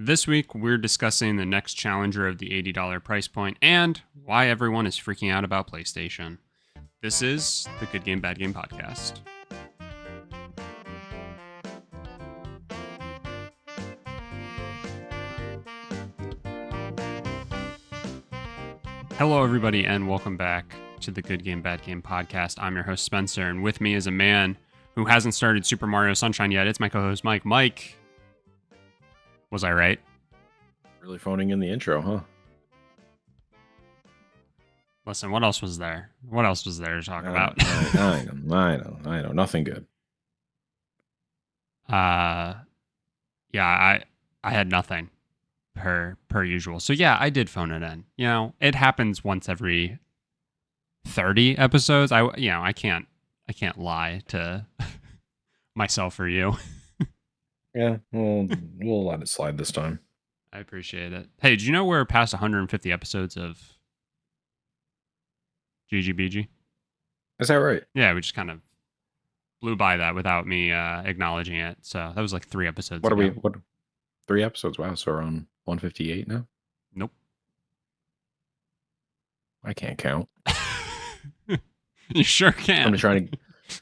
This week, we're discussing the next challenger of the $80 price point and why everyone is freaking out about PlayStation. This is the Good Game, Bad Game podcast. Hello, everybody, and welcome back to the Good Game, Bad Game podcast. I'm your host, Spencer, and with me is a man who hasn't started Super Mario Sunshine yet. It's my co-host, Mike. Mike, was I right? Really phoning in the intro, huh? Listen, what else was there? What else was there to talk about? I know. Nothing good. Yeah, I had nothing per usual. So yeah, I did phone it in. You know, it happens once every 30 episodes. I can't lie to myself or you. Yeah, we'll let it slide this time. I appreciate it. Hey, did you know we're past 150 episodes of GGBG? Is that right? Yeah, we just kind of blew by that without me acknowledging it. So that was like 3 episodes What ago. are we? What? 3 episodes? Wow, so we're on 158 now. Nope. I can't count. You sure can.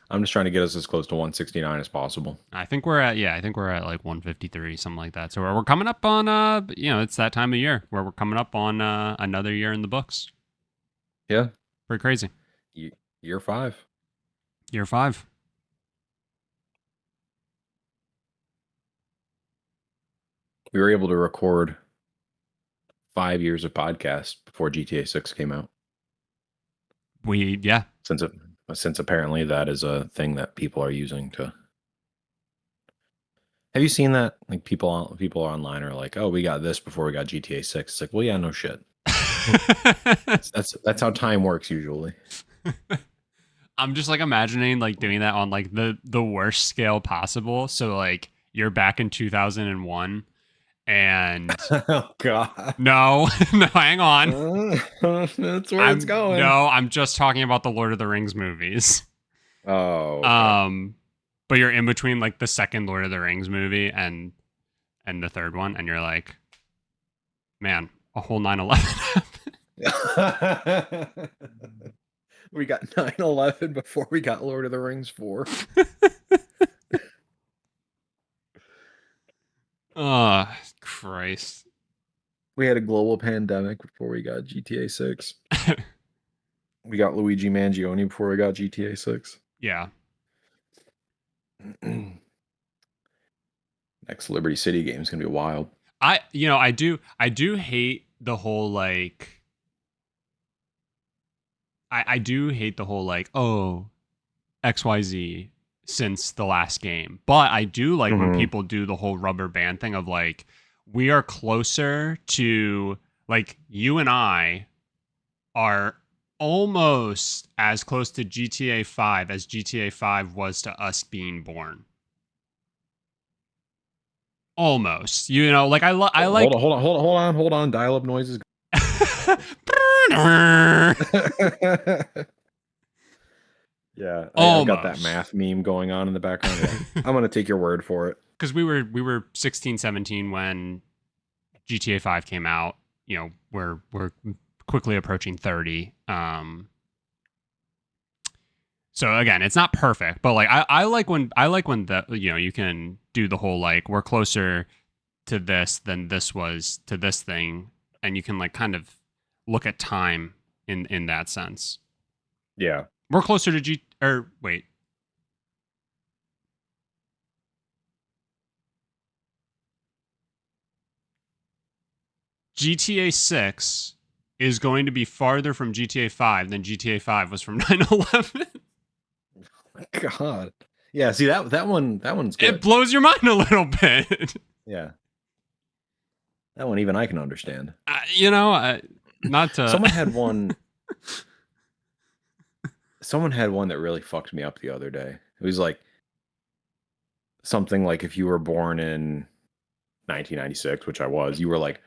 I'm just trying to get us as close to 169 as possible. I think we're at like 153, something like that. So we're coming up on it's that time of year where we're coming up on another year in the books. Yeah, pretty crazy. Year 5. Year 5. We were able to record 5 years of podcast before GTA 6 came out. Since apparently that is a thing that people are using to. Have you seen that? Like people online are like, "Oh, we got this before we got GTA 6." It's like, well, yeah, no shit. that's how time works usually. I'm just like imagining like doing that on like the worst scale possible. So like you're back in 2001 and oh god. No, hang on. That's where it's going. No, I'm just talking about the Lord of the Rings movies. Oh. Okay. But you're in between like the second Lord of the Rings movie and the third one, and you're like, man, a whole 9/11 happened. We got 9/11 before we got Lord of the Rings 4. Oh, Christ. We had a global pandemic before we got GTA 6. We got Luigi Mangione before we got GTA 6. Yeah. Next Liberty City game is going to be wild. I do hate the whole like I do hate the whole like, oh, XYZ since the last game. But I do like when people do the whole rubber band thing of like, we are closer to, like, you and I are almost as close to GTA 5 as GTA 5 was to us being born. Almost. You know, like I like Hold on. Dial-up noises. Yeah, I got that math meme going on in the background. Yeah. I'm gonna take your word for it. Because we were 16, 17 when GTA 5 came out. You know, we're quickly approaching 30. So again, it's not perfect, but like I like when the, you know, you can do the whole like, we're closer to this than this was to this thing, and you can like kind of look at time in that sense. Yeah. We're closer to wait. GTA 6 is going to be farther from GTA 5 than GTA 5 was from 9/11. God. Yeah, see that one's good. It blows your mind a little bit. Yeah. That one even I can understand. Not to Someone had one that really fucked me up the other day. It was like something like, if you were born in 1996, which I was, you were like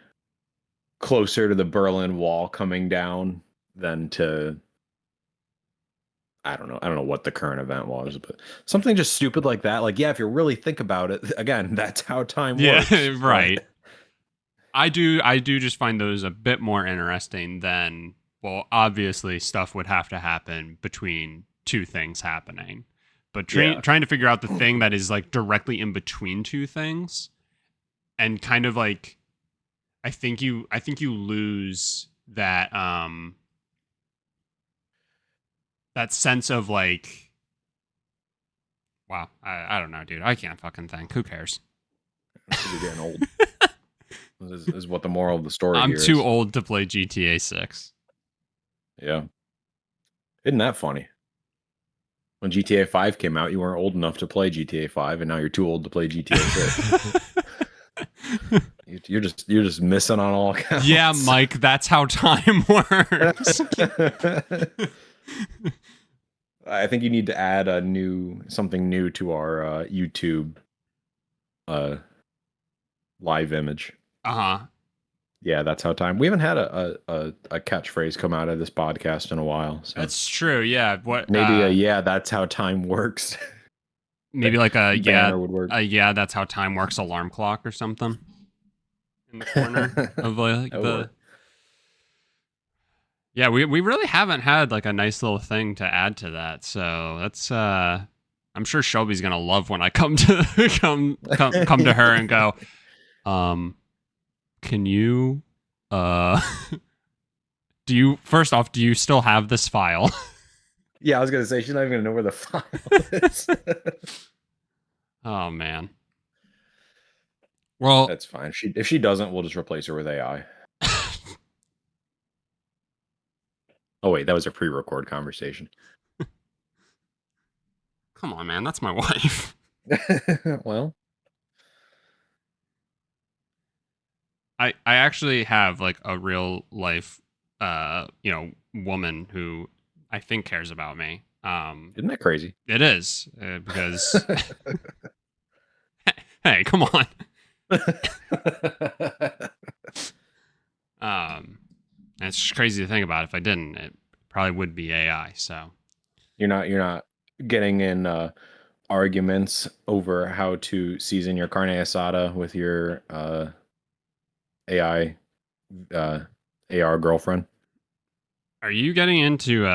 closer to the Berlin Wall coming down than to, I don't know what the current event was, but something just stupid like that. Like, yeah, if you really think about it, again, that's how time works. Yeah, right. I do just find those a bit more interesting than, well, obviously stuff would have to happen between two things happening. But Yeah. trying to figure out the thing that is like directly in between two things, and kind of like I think you lose that that sense of like, wow, I don't know, dude. I can't fucking think. Who cares? You're getting old. This is what the moral of the story I'm here too is. old to play GTA 6. Yeah. Isn't that funny? When GTA 5 came out, you weren't old enough to play GTA 5, and now you're too old to play GTA 6. You're just missing on all accounts. Yeah, Mike, that's how time works. I think you need to add something new to our YouTube live image. Uh-huh. Yeah, that's how time. We haven't had a catchphrase come out of this podcast in a while. So That's true. Yeah. What maybe yeah, that's how time works. maybe like Banner would work. yeah, that's how time works alarm clock or something in the corner of like That would the work. Yeah, we really haven't had like a nice little thing to add to that. So that's I'm sure Shelby's going to love when I come to come to her and go, can you do you still have this file? Yeah, I was gonna say she's not even gonna know where the file is. Oh man. Well, That's fine. If she doesn't, we'll just replace her with AI. Oh wait, that was a pre-record conversation. come on, man, that's my wife. Well, I actually have like a real life woman who I think cares about me. isn't that crazy? It is because hey, come on. It's just crazy to think about. If I didn't, it probably would be AI. So you're not getting in arguments over how to season your carne asada with your AI AR girlfriend. are you getting into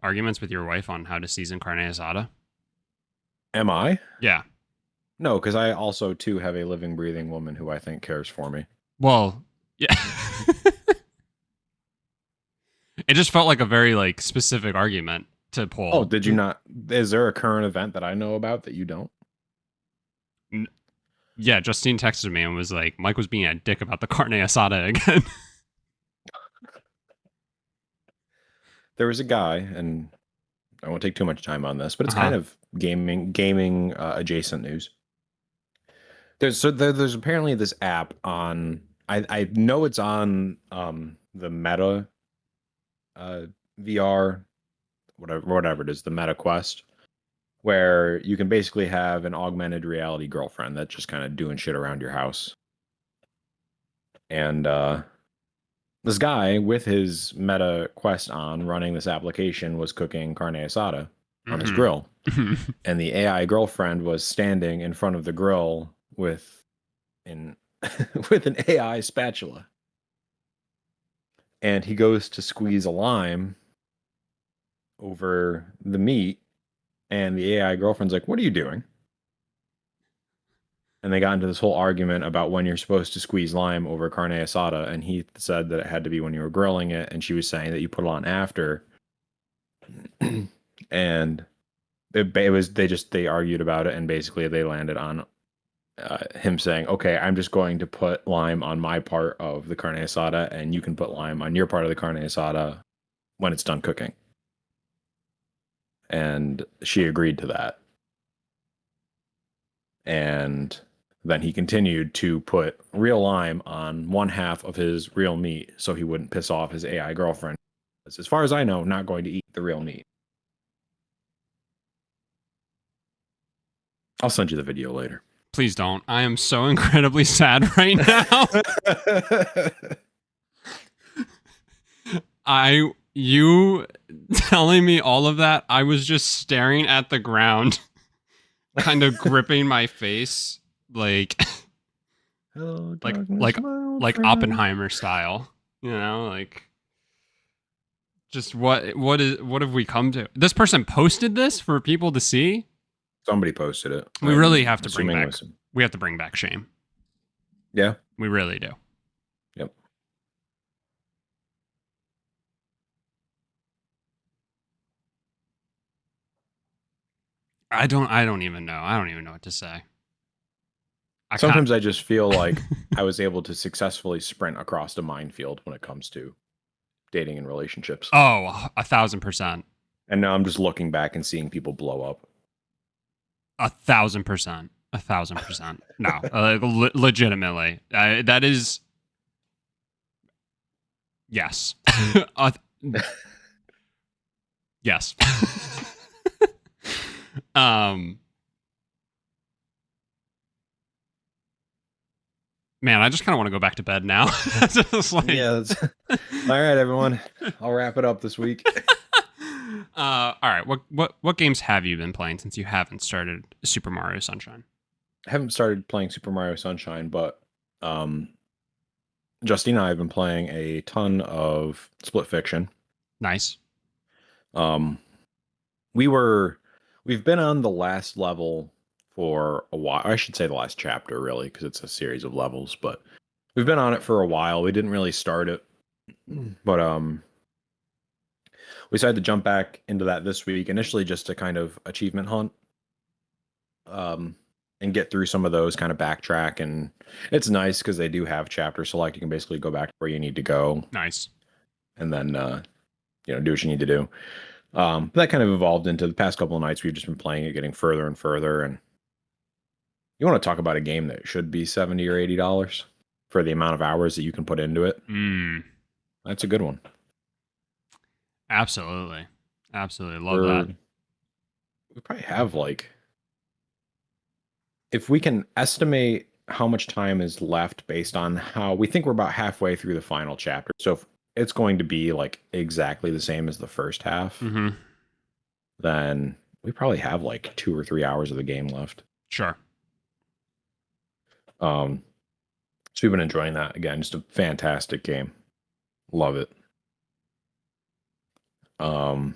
arguments with your wife on how to season carne asada? Am I? Yeah. No, because I also too have a living, breathing woman who I think cares for me. Well, yeah. It just felt like a very like specific argument to pull. Oh, did you not? Is there a current event that I know about that you don't? Yeah, Justine texted me and was like, Mike was being a dick about the carne asada again. There was a guy, and I won't take too much time on this, but it's kind of gaming adjacent news. There's apparently this app on. I know it's on the Meta VR, whatever it is, the Meta Quest, where you can basically have an augmented reality girlfriend that's just kind of doing shit around your house. And this guy with his Meta Quest on, running this application, was cooking carne asada on his grill. And the AI girlfriend was standing in front of the grill with an AI spatula. And he goes to squeeze a lime over the meat, and the AI girlfriend's like, "What are you doing?" And they got into this whole argument about when you're supposed to squeeze lime over carne asada, and he said that it had to be when you were grilling it, and she was saying that you put it on after. And they argued about it, and basically they landed on him saying, "Okay, I'm just going to put lime on my part of the carne asada, and you can put lime on your part of the carne asada when it's done cooking." And she agreed to that. And then he continued to put real lime on one half of his real meat so he wouldn't piss off his AI girlfriend. As far as I know, not going to eat the real meat. I'll send you the video later. Please don't. I am so incredibly sad right now. You telling me all of that, I was just staring at the ground, kind of gripping my face, like Hello, like darkness, like my old like friend. Oppenheimer style, like just what have we come to? This person posted this for people to see. Somebody posted it. We really I'm have to bring assuming it back was him. we have to bring back shame. Yeah. We really do. Yep. I don't even know. I don't even know what to say. I can't. Sometimes I just feel like I was able to successfully sprint across a minefield when it comes to dating and relationships. Oh, 1,000%. And now I'm just looking back and seeing people blow up. 1,000%. 1,000%. No, legitimately, that is yes. uh, yes. um. Man, I just kind of want to go back to bed now. Just like, Yeah. All right, everyone. I'll wrap it up this week. all right. What games have you been playing since you haven't started Super Mario Sunshine? I haven't started playing Super Mario Sunshine, but Justine and I have been playing a ton of Split Fiction. Nice. Um, we've been on the last level for a while. I should say the last chapter, really, because it's a series of levels. But we've been on it for a while. We didn't really start it, but we decided to jump back into that this week. Initially, just to kind of achievement hunt, and get through some of those, kind of backtrack, and it's nice because they do have chapter select. You can basically go back to where you need to go, Nice. and then do what you need to do. But that kind of evolved into the past couple of nights. We've just been playing it, getting further and further. And you want to talk about a game that should be $70 or $80 for the amount of hours that you can put into it. That's a good one. Absolutely. Absolutely. Love that. We probably have if we can estimate how much time is left based on how we think we're about halfway through the final chapter. So if it's going to be like exactly the same as the first half, then we probably have like 2 or 3 hours of the game left. Sure. So we've been enjoying that. Again, just a fantastic game. Love it. I'm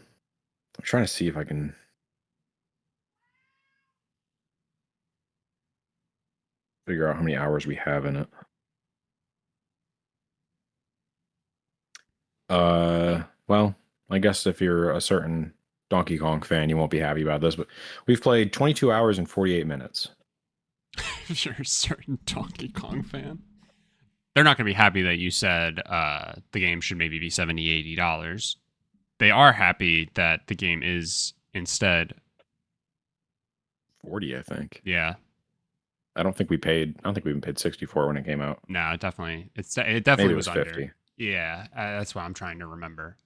trying to see if I can figure out how many hours we have in it. Well, I guess if you're a certain Donkey Kong fan, you won't be happy about this, but we've played 22 hours and 48 minutes. If you're a certain Donkey Kong fan, they're not going to be happy that you said the game should maybe be $70, $80. They are happy that the game is instead 40, I think. Yeah. I don't think we even paid 64 when it came out. No, it definitely Maybe it was was under. 50. Yeah, that's what I'm trying to remember.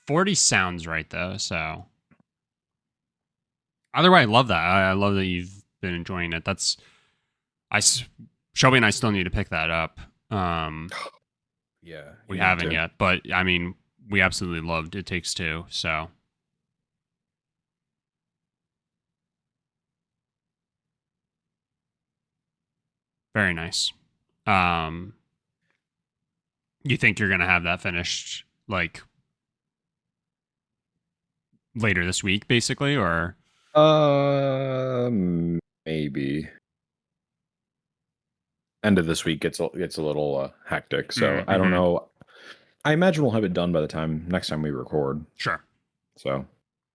40 sounds right though, so either way, I love that. I love that you've been enjoying it. Shelby and I still need to pick that up. Yeah, We haven't yet, but I mean, we absolutely loved It Takes Two, so very nice. You think you're gonna have that finished like later this week, basically, or maybe end of this week gets a little hectic, so I don't know. I imagine we'll have it done by the time next time we record. Sure. So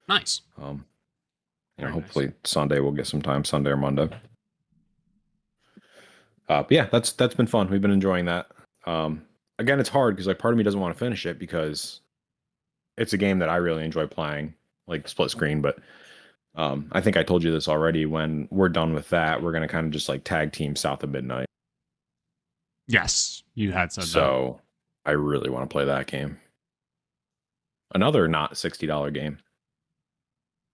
nice. Hopefully nice. Sunday we'll get some time, Sunday or Monday. But yeah, that's been fun. We've been enjoying that. Again, it's hard because like part of me doesn't want to finish it because it's a game that I really enjoy playing, like split screen. But I think I told you this already. When we're done with that, we're gonna kind of just like tag team South of Midnight. Yes, you had said that. So I really want to play that game. Another not $60 game.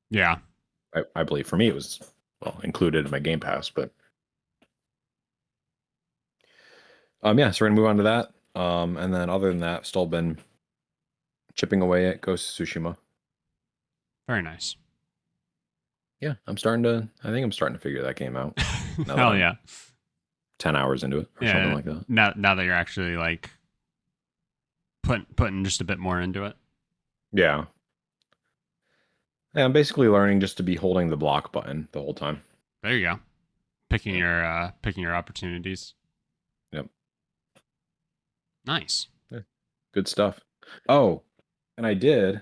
Yeah. I believe for me it was included in my Game Pass, but yeah, so we're gonna move on to that. And then other than that, still been chipping away at Ghost of Tsushima. Very nice. Yeah, I think I'm starting to figure that game out. Hell yeah. 10 hours into it or something Yeah. like that. Now that you're actually like putting just a bit more into it. Yeah. Yeah, I'm basically learning just to be holding the block button the whole time. There you go. Yeah. Picking your opportunities. Yep. Nice. Yeah. Good stuff. Oh, and I did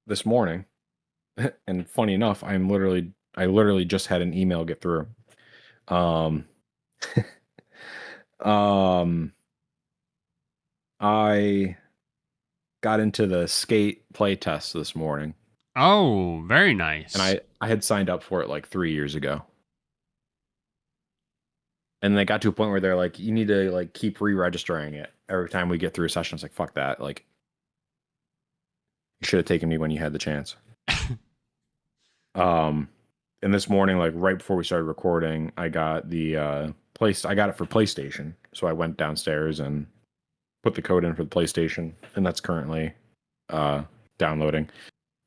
this morning, and funny enough, I literally just had an email get through. Um, um, I got into the skate play test this morning, Oh, very and nice. I had signed up for it like 3 years ago. And they got to a point where they're like, you need to like keep re-registering it every time we get through a session. It's like, fuck that. Like, you should have taken me when you had the chance. Um, and this morning, like right before we started recording, I got the place. I got it for PlayStation, so I went downstairs and put the code in for the PlayStation, and that's currently uh downloading.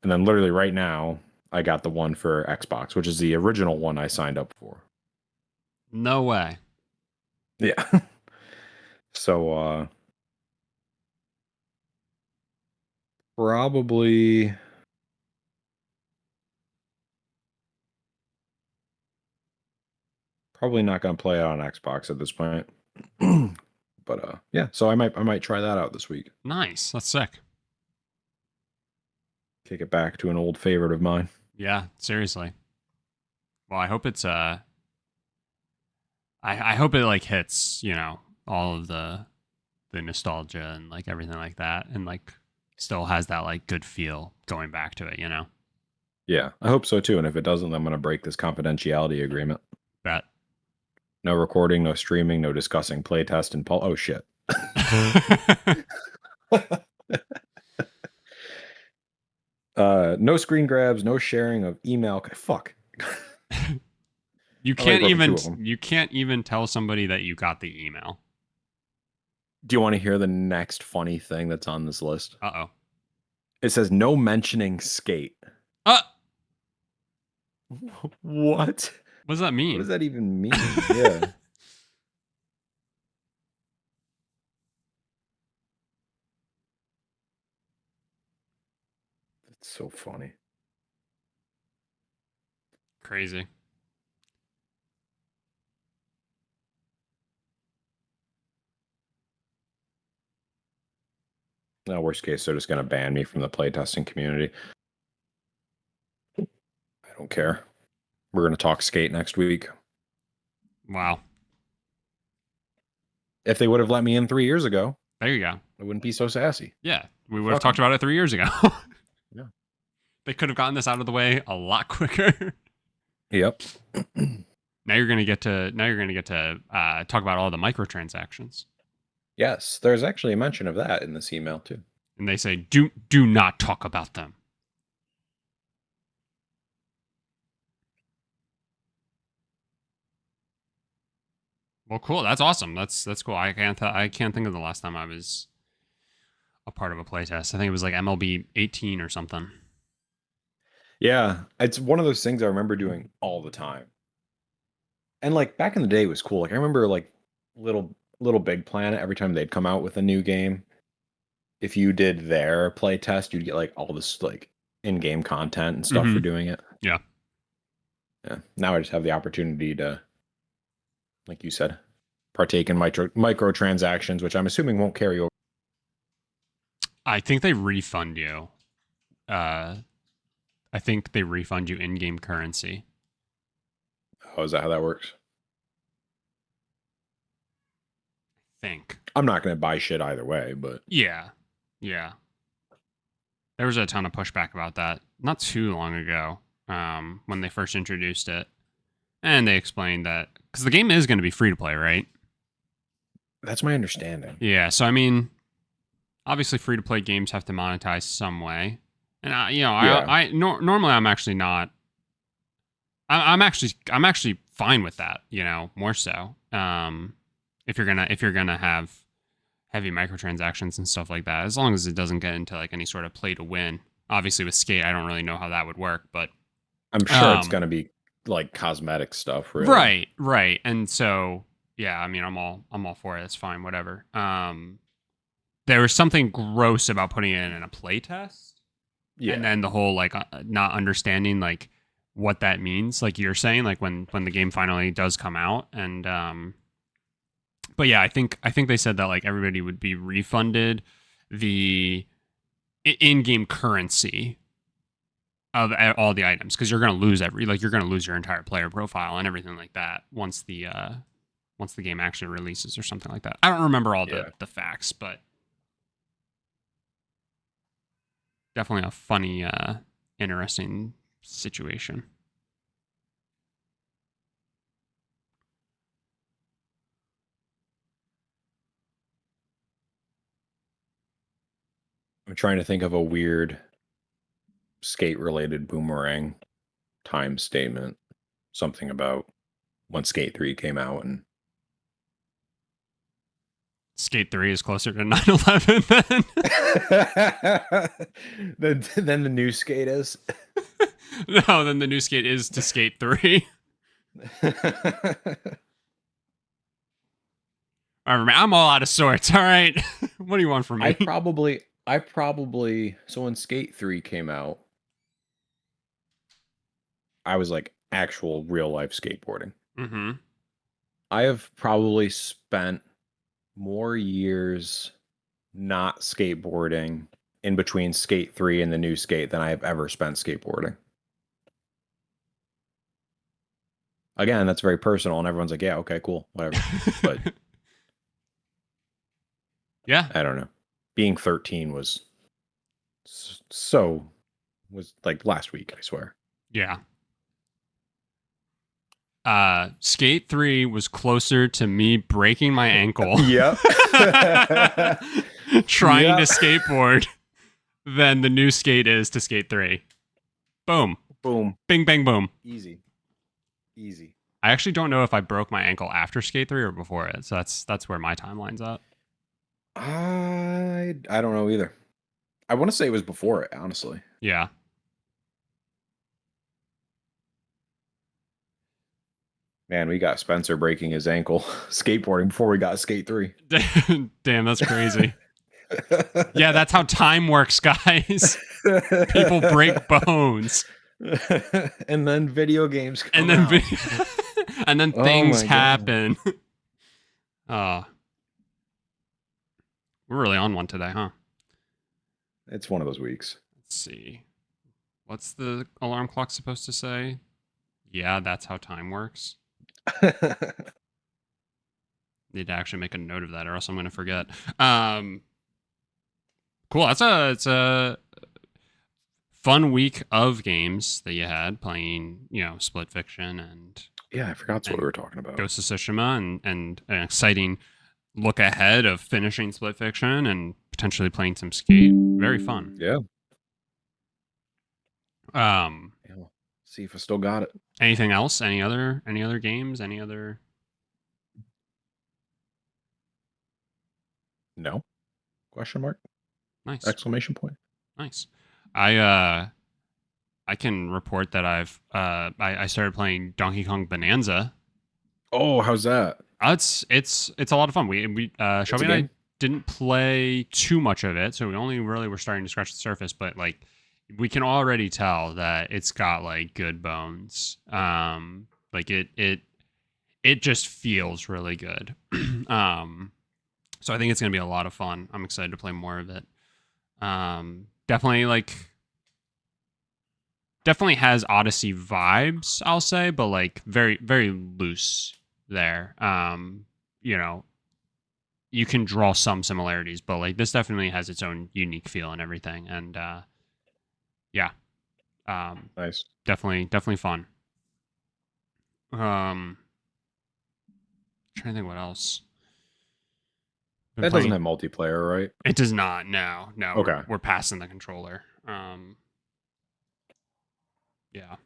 And then literally right now, I got the one for Xbox, which is the original one I signed up for. No way. Yeah. So probably not going to play it on Xbox at this point. But yeah, so I might try that out this week. Nice. That's sick. Kick it back to an old favorite of mine. Yeah, seriously. Well, I hope it's I hope it like hits, all of the nostalgia and like everything like that and like still has that like good feel going back to it. Yeah, I hope so too. And if it doesn't, I'm going to break this confidentiality agreement. Bet. No recording, no streaming, no discussing playtest and oh shit. No screen grabs, no sharing of email. Fuck. You I already can't broke two even of them. you can't even tell somebody that you got the email. Do you want to hear the next funny thing that's on this list? Uh-oh. It says no mentioning skate. Uh What? what does that What mean? does that even mean? Yeah. That's so funny. Crazy. No, worst case, they're just going to ban me from the playtesting community. I don't care. We're going to talk skate next week. Wow. If they would have let me in 3 years ago, There you go. I wouldn't be so sassy. Yeah. We would have Fuck talked 'em. about it 3 years ago. Yeah. They could have gotten this out of the way a lot quicker. Yep. Now you're gonna get to talk about all the microtransactions. Yes, there's actually a mention of that in this email too. And they say do not talk about them. Well, cool. That's awesome. That's cool. I can't think of the last time I was a part of a playtest. I think it was like MLB 18 or something. Yeah, it's one of those things I remember doing all the time. And like back in the day, it was cool. Like I remember like little Big Planet. Every time they'd come out with a new game, if you did their play test, you'd get like all this like in-game content and stuff for doing it. Yeah. Yeah. Now I just have the opportunity to, like you said, partake in microtransactions, which I'm assuming won't carry over. I think they refund you. I think they refund you in-game currency. Oh, is that how that works? Think. I'm not going to buy shit either way, but Yeah. Yeah. There was a ton of pushback about that not too long ago, when they first introduced it. And they explained that because the game is going to be free to play, right? that's my understanding. Yeah. So, I mean, obviously, free to play games have to monetize some way. And, normally I'm actually not. I'm actually fine with that, more so. If you're gonna have heavy microtransactions and stuff like that, as long as it doesn't get into like any sort of play to win. Obviously, with skate, I don't really know how that would work, but I'm sure it's going to be like cosmetic stuff, really. right. And so Yeah, I mean, I'm all for it. It's fine, whatever. There was something gross about putting it in a playtest, and Yeah. then the whole like not understanding like what that means. Like you're saying, like when the game finally does come out, and but yeah, I think they said that like everybody would be refunded the in-game currency of all the items because you're gonna lose you're gonna lose your entire player profile and everything like that once the game actually releases or something like that. I don't remember all Yeah. the facts, but definitely a funny, interesting situation. I'm trying to think of a weird skate related boomerang time statement. Something about when Skate 3 came out and Skate 3 is closer to 9/11 then. then the new skate is. No, then the new skate is to Skate 3. All right, man, I'm all out of sorts. All right. What do you want from I me? probably I probably so when Skate 3 came out, I was like actual real life skateboarding. Mm-hmm. I have probably spent more years not skateboarding in between Skate 3 and the new skate than I have ever spent skateboarding. Again, that's very personal and everyone's like, "Yeah, okay, cool, whatever." But Yeah. I don't know. Being 13 was so was like last week, I swear. Yeah. Skate 3 was closer to me breaking my ankle Yep. trying to Yep. skateboard than the new skate is to Skate 3. Boom. Boom. Bing, bang, boom. Easy. Easy. I actually don't know if I broke my ankle after Skate 3 or before it. So that's where my timeline's at. I don't know either. I want to say it was before it, honestly. Yeah. Man, we got Spencer breaking his ankle skateboarding before we got Skate 3. Damn, that's crazy. Yeah, that's how time works, guys. People break bones. And then video games And come then out. and then Oh things my god. happen. Oh, we're really on one today, huh? It's one of those weeks. Let's see. What's the alarm clock supposed to say? Yeah, that's how time works. Need to actually make a note of that, or else I'm going to forget. Cool. It's a fun week of games that you had playing, Split Fiction Yeah, I forgot that's what and we were talking about. Ghost of Tsushima, and an exciting look ahead of finishing Split Fiction and potentially playing some Skate. Very fun. Yeah. Um, Yeah, well, see if I still got it. anything else? Any other games? Any other? No? Question mark? Nice, Exclamation point. nice. I can report that I started playing Donkey Kong Bonanza. Oh, how's that? It's a lot of fun. We It's a Shelby and I game? didn't play too much of it, so we only really were starting to scratch the surface. But like, we can already tell that it's got like good bones. Like it just feels really good. um, so I think it's gonna be a lot of fun. I'm excited to play more of it. Definitely definitely has Odyssey vibes, I'll say, but like very very loose there. You know, you can draw some similarities, but like this definitely has its own unique feel and everything. And yeah, Nice. definitely fun. Trying to think what else. Been That doesn't playing. have multiplayer, right? It does not. No, no, Okay. we're passing the controller. Yeah.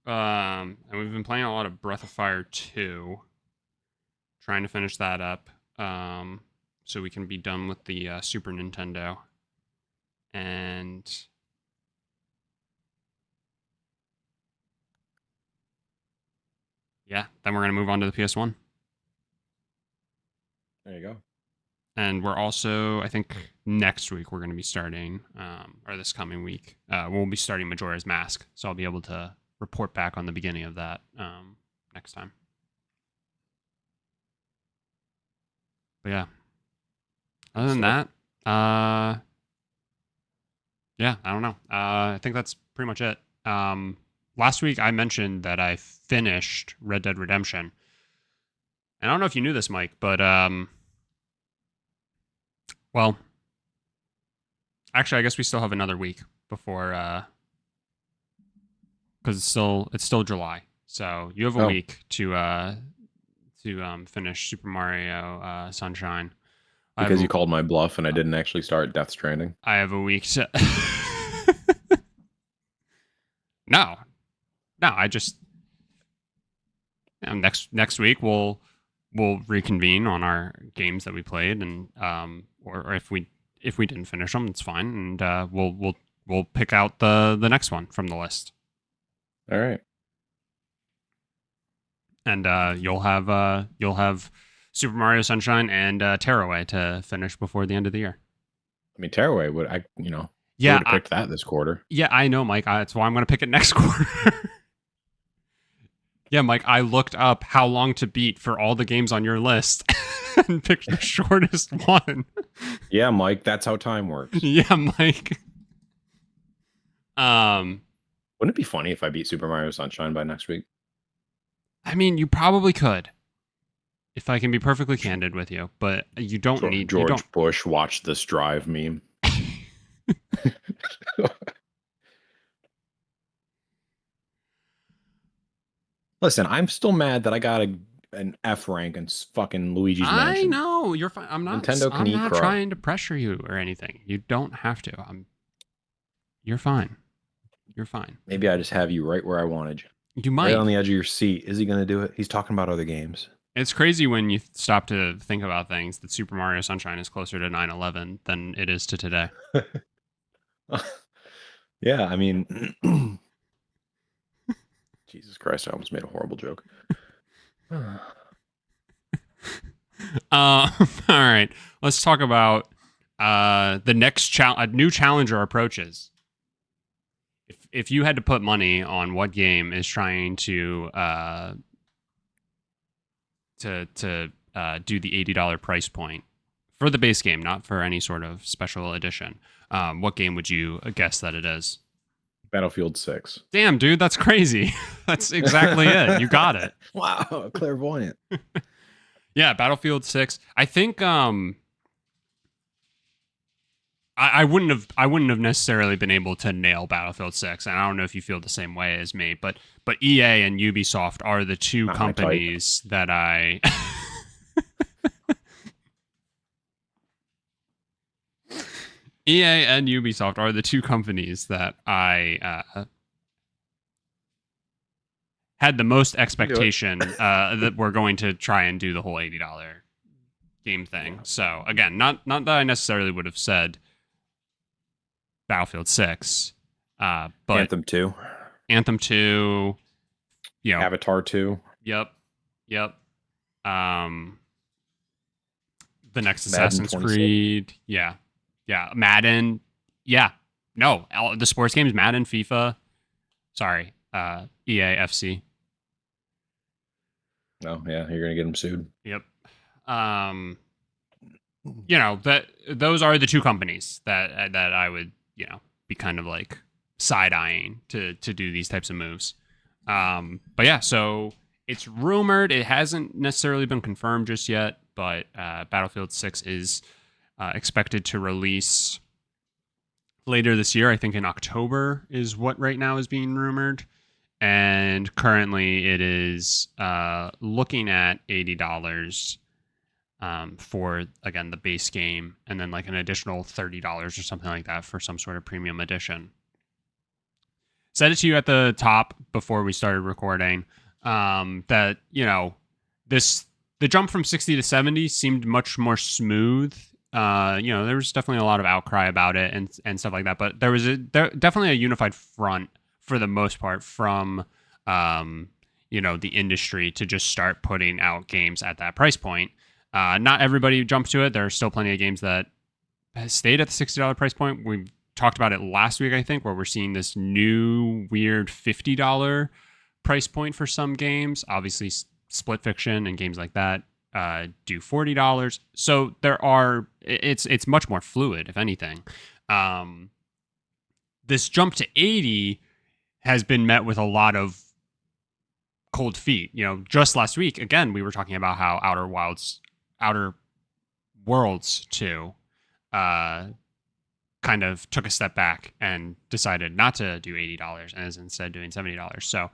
And we've been playing a lot of Breath of Fire 2, trying to finish that up, so we can be done with the Super Nintendo. And yeah, then we're gonna move on to the PS1. There you go. And we're also, I think, next week we're going to be starting, or this coming week, we'll be starting Majora's Mask. So I'll be able to report back on the beginning of that next time. But yeah, other than that, yeah, I don't know. I think that's pretty much it. Last week I mentioned that I finished Red Dead Redemption. And I don't know if you knew this, Mike, but well, actually, I guess we still have another week before, because it's still July, so you have a week to finish Super Mario Sunshine. Because you called my bluff and I didn't actually start Death Stranding. I have a week to. No, I just next week we'll reconvene on our games that we played, and or if we didn't finish them, it's fine, and we'll pick out the next one from the list. All right. And you'll have Super Mario Sunshine and Tearaway to finish before the end of the year. I mean, Tearaway would I picked that this quarter. Yeah, I know, Mike. That's why I'm going to pick it next quarter. Yeah, Mike. I looked up how long to beat for all the games on your list and picked the shortest one. Yeah, Mike. That's how time works. Yeah, Mike. Wouldn't it be funny if I beat Super Mario Sunshine by next week? I mean, you probably could, if I can be perfectly candid with you. But you don't need George Bush watch this drive meme. Listen, I'm still mad that I got an F rank in fucking Luigi's Mansion. I know, you're fine. I'm not trying to pressure you or anything. You don't have to. You're fine. You're fine. Maybe I just have you right where I wanted you. You might. Right on the edge of your seat. Is he going to do it? He's talking about other games. It's crazy when you stop to think about things that Super Mario Sunshine is closer to 9/11 than it is to today. Yeah, I mean, Jesus Christ, I almost made a horrible joke. All right, let's talk about the next new challenger approaches. If you had to put money on what game is trying to do the $80 price point for the base game, not for any sort of special edition, what game would you guess that it is? Battlefield 6. Damn, dude, that's crazy. That's exactly it. You got it. Wow, clairvoyant. Yeah, Battlefield 6. I think I wouldn't have necessarily been able to nail Battlefield 6, and I don't know if you feel the same way as me, but EA and Ubisoft are the two companies that I EA and Ubisoft are the two companies that I had the most expectation that we're going to try and do the whole $80 game thing. So again, not that I necessarily would have said Battlefield 6, but Anthem 2, Avatar 2. Yep. The next Assassin's Creed, yeah, Madden, yeah, no, the sports games, Madden, FIFA, sorry, EA, FC. Oh yeah, you're gonna get them sued. Yep. Those are the two companies that I would be kind of like side-eyeing to do these types of moves. But yeah, so it's rumored. It hasn't necessarily been confirmed just yet, but Battlefield 6 is expected to release later this year. I think in October is what right now is being rumored. And currently it is looking at $80 for, again, the base game, and then like an additional $30 or something like that for some sort of premium edition. Said it to you at the top before we started recording that, the jump from 60 to 70 seemed much more smooth. There was definitely a lot of outcry about it and stuff like that, but there was definitely a unified front for the most part from, the industry to just start putting out games at that price point. Not everybody jumps to it. There are still plenty of games that stayed at the $60 price point. We talked about it last week, I think, where we're seeing this new weird $50 price point for some games. Obviously, Split Fiction and games like that do $40. So it's much more fluid, if anything. This jump to 80 has been met with a lot of cold feet. Just last week, again, we were talking about how Outer Worlds 2 kind of took a step back and decided not to do $80 and is instead doing $70. So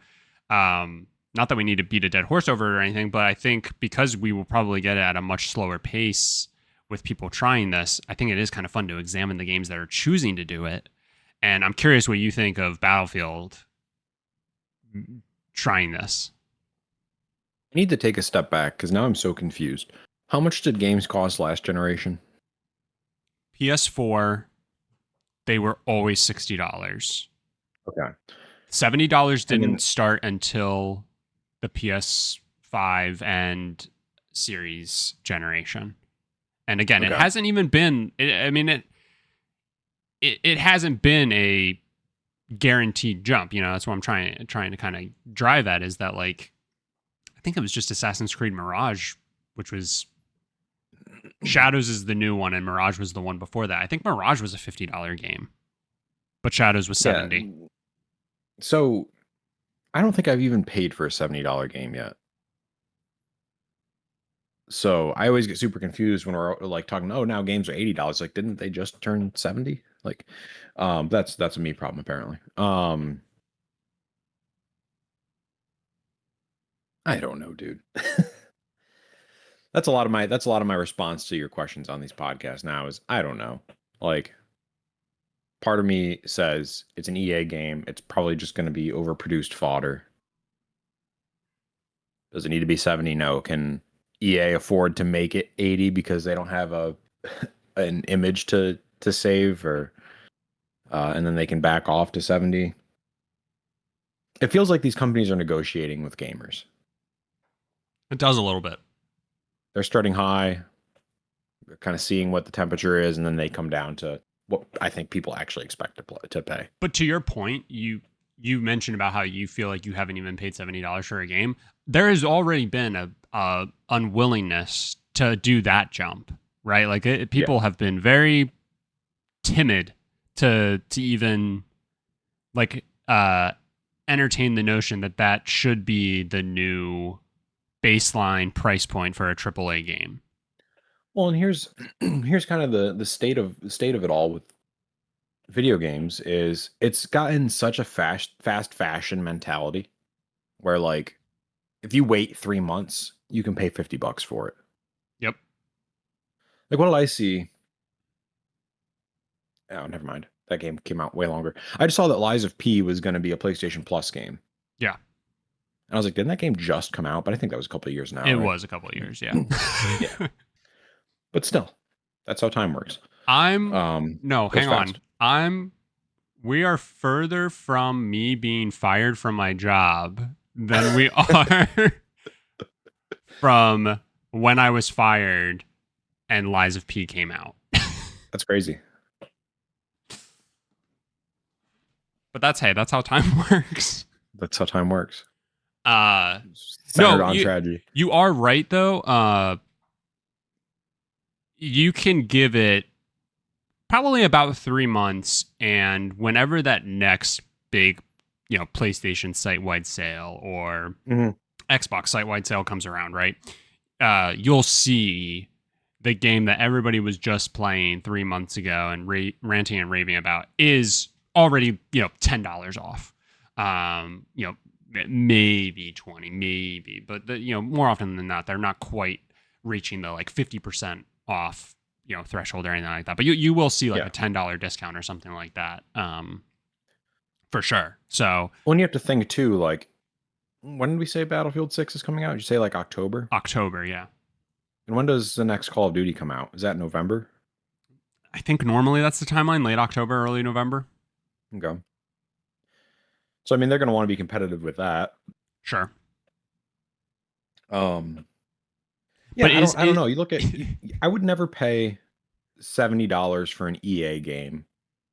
not that we need to beat a dead horse over it or anything, but I think because we will probably get it at a much slower pace with people trying this, I think it is kind of fun to examine the games that are choosing to do it. And I'm curious what you think of Battlefield trying this. I need to take a step back because now I'm so confused. How much did games cost last generation? PS4, they were always $60. Okay. $70 didn't start until the PS5 and Series generation. And again, It hasn't even been, it hasn't been a guaranteed jump. That's what I'm trying to kind of drive at, is that, like, I think it was just Assassin's Creed Mirage, which was Shadows is the new one and Mirage was the one before that. I think Mirage was a $50 game, but Shadows was $70. Yeah. So I don't think I've even paid for a $70 game yet. So I always get super confused when we're like talking, oh, now games are $80. Like, didn't they just turn 70? Like, that's a me problem apparently. I don't know, dude. That's a lot of my response to your questions on these podcasts now is I don't know. Like, part of me says it's an EA game. It's probably just going to be overproduced fodder. Does it need to be 70? No. Can EA afford to make it 80 because they don't have an image to save, or and then they can back off to 70? It feels like these companies are negotiating with gamers. It does a little bit. They're starting high. They're kind of seeing what the temperature is, and then they come down to what I think people actually expect to pay. But to your point, you mentioned about how you feel like you haven't even paid $70 for a game. There has already been a unwillingness to do that jump, right? Like people have been very timid to even like entertain the notion that should be the new baseline price point for a AAA game. Well, and here's kind of the state of it all with video games is it's gotten such a fast fashion mentality where, like, if you wait 3 months, you can pay $50 for it. Yep. Like, what did I see? Oh, never mind. That game came out way longer. I just saw that Lies of P was going to be a PlayStation Plus game. Yeah. And I was like, didn't that game just come out? But I think that was a couple of years now. It was a couple of years, yeah. Yeah. But still, that's how time works. Hang on. We are further from me being fired from my job than we are from when I was fired and Lies of P came out. That's crazy. But that's how time works. That's how time works. Centered on tragedy. You are right, though. You can give it probably about 3 months, and whenever that next big, PlayStation site-wide sale or Xbox site-wide sale comes around, right? You'll see the game that everybody was just playing 3 months ago and ranting and raving about is already, $10 off. Maybe 20, maybe, but more often than not, they're not quite reaching the like 50% off, threshold or anything like that. But you will see like a $10 discount or something like that, for sure. So when you have to think too, like, when did we say Battlefield 6 is coming out? Did you say like October? October, yeah. And when does the next Call of Duty come out? Is that November? I think normally that's the timeline, late October, early November. Okay. So, I mean, they're going to want to be competitive with that. Sure. But Yeah, I don't know. You look at I would never pay $70 for an EA game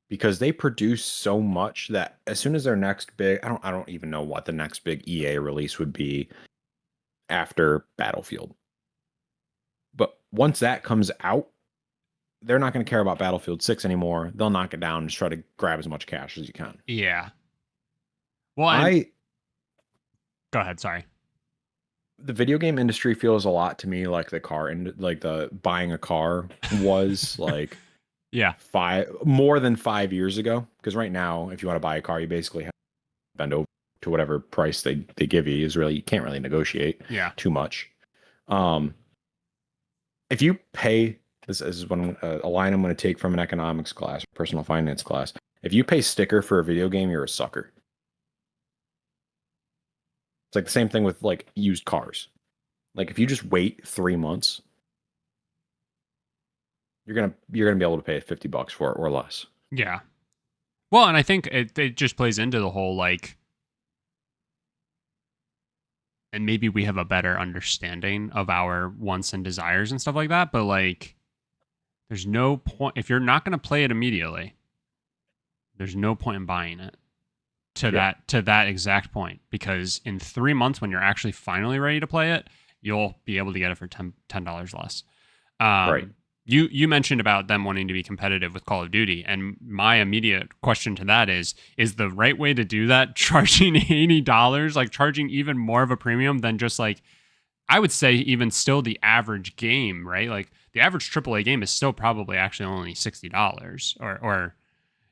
because they produce so much that as soon as their next big I don't even know what the next big EA release would be after Battlefield. But once that comes out, they're not going to care about Battlefield 6 anymore. They'll knock it down and just try to grab as much cash as you can. yeah. Well, and I go ahead. Sorry. the video game industry feels a lot to me like the car and like the buying a car was like Yeah. more than 5 years ago. Because right now, if you want to buy a car, you basically have to bend over to whatever price they give you. Is really you can't really negotiate Yeah. too much. Um, if you pay this is one a line I'm going to take from an economics class, personal finance class. If you pay sticker for a video game, you're a sucker. It's like the same thing with like used cars. Like if you just wait 3 months, you're gonna be able to pay $50 for it or less. Yeah. Well, and I think it just plays into the whole like, and maybe we have a better understanding of our wants and desires and stuff like that. But like, there's no point if you're not going to play it immediately. There's no point in buying it Yeah, to that exact point, because in 3 months when you're actually finally ready to play it, you'll be able to get it for $10 less. right. You mentioned about them wanting to be competitive with Call of Duty, and my immediate question to that is the right way to do that charging $80, like charging even more of a premium than just like, I would say even still the average game, right? Like the average AAA game is still probably actually only $60, or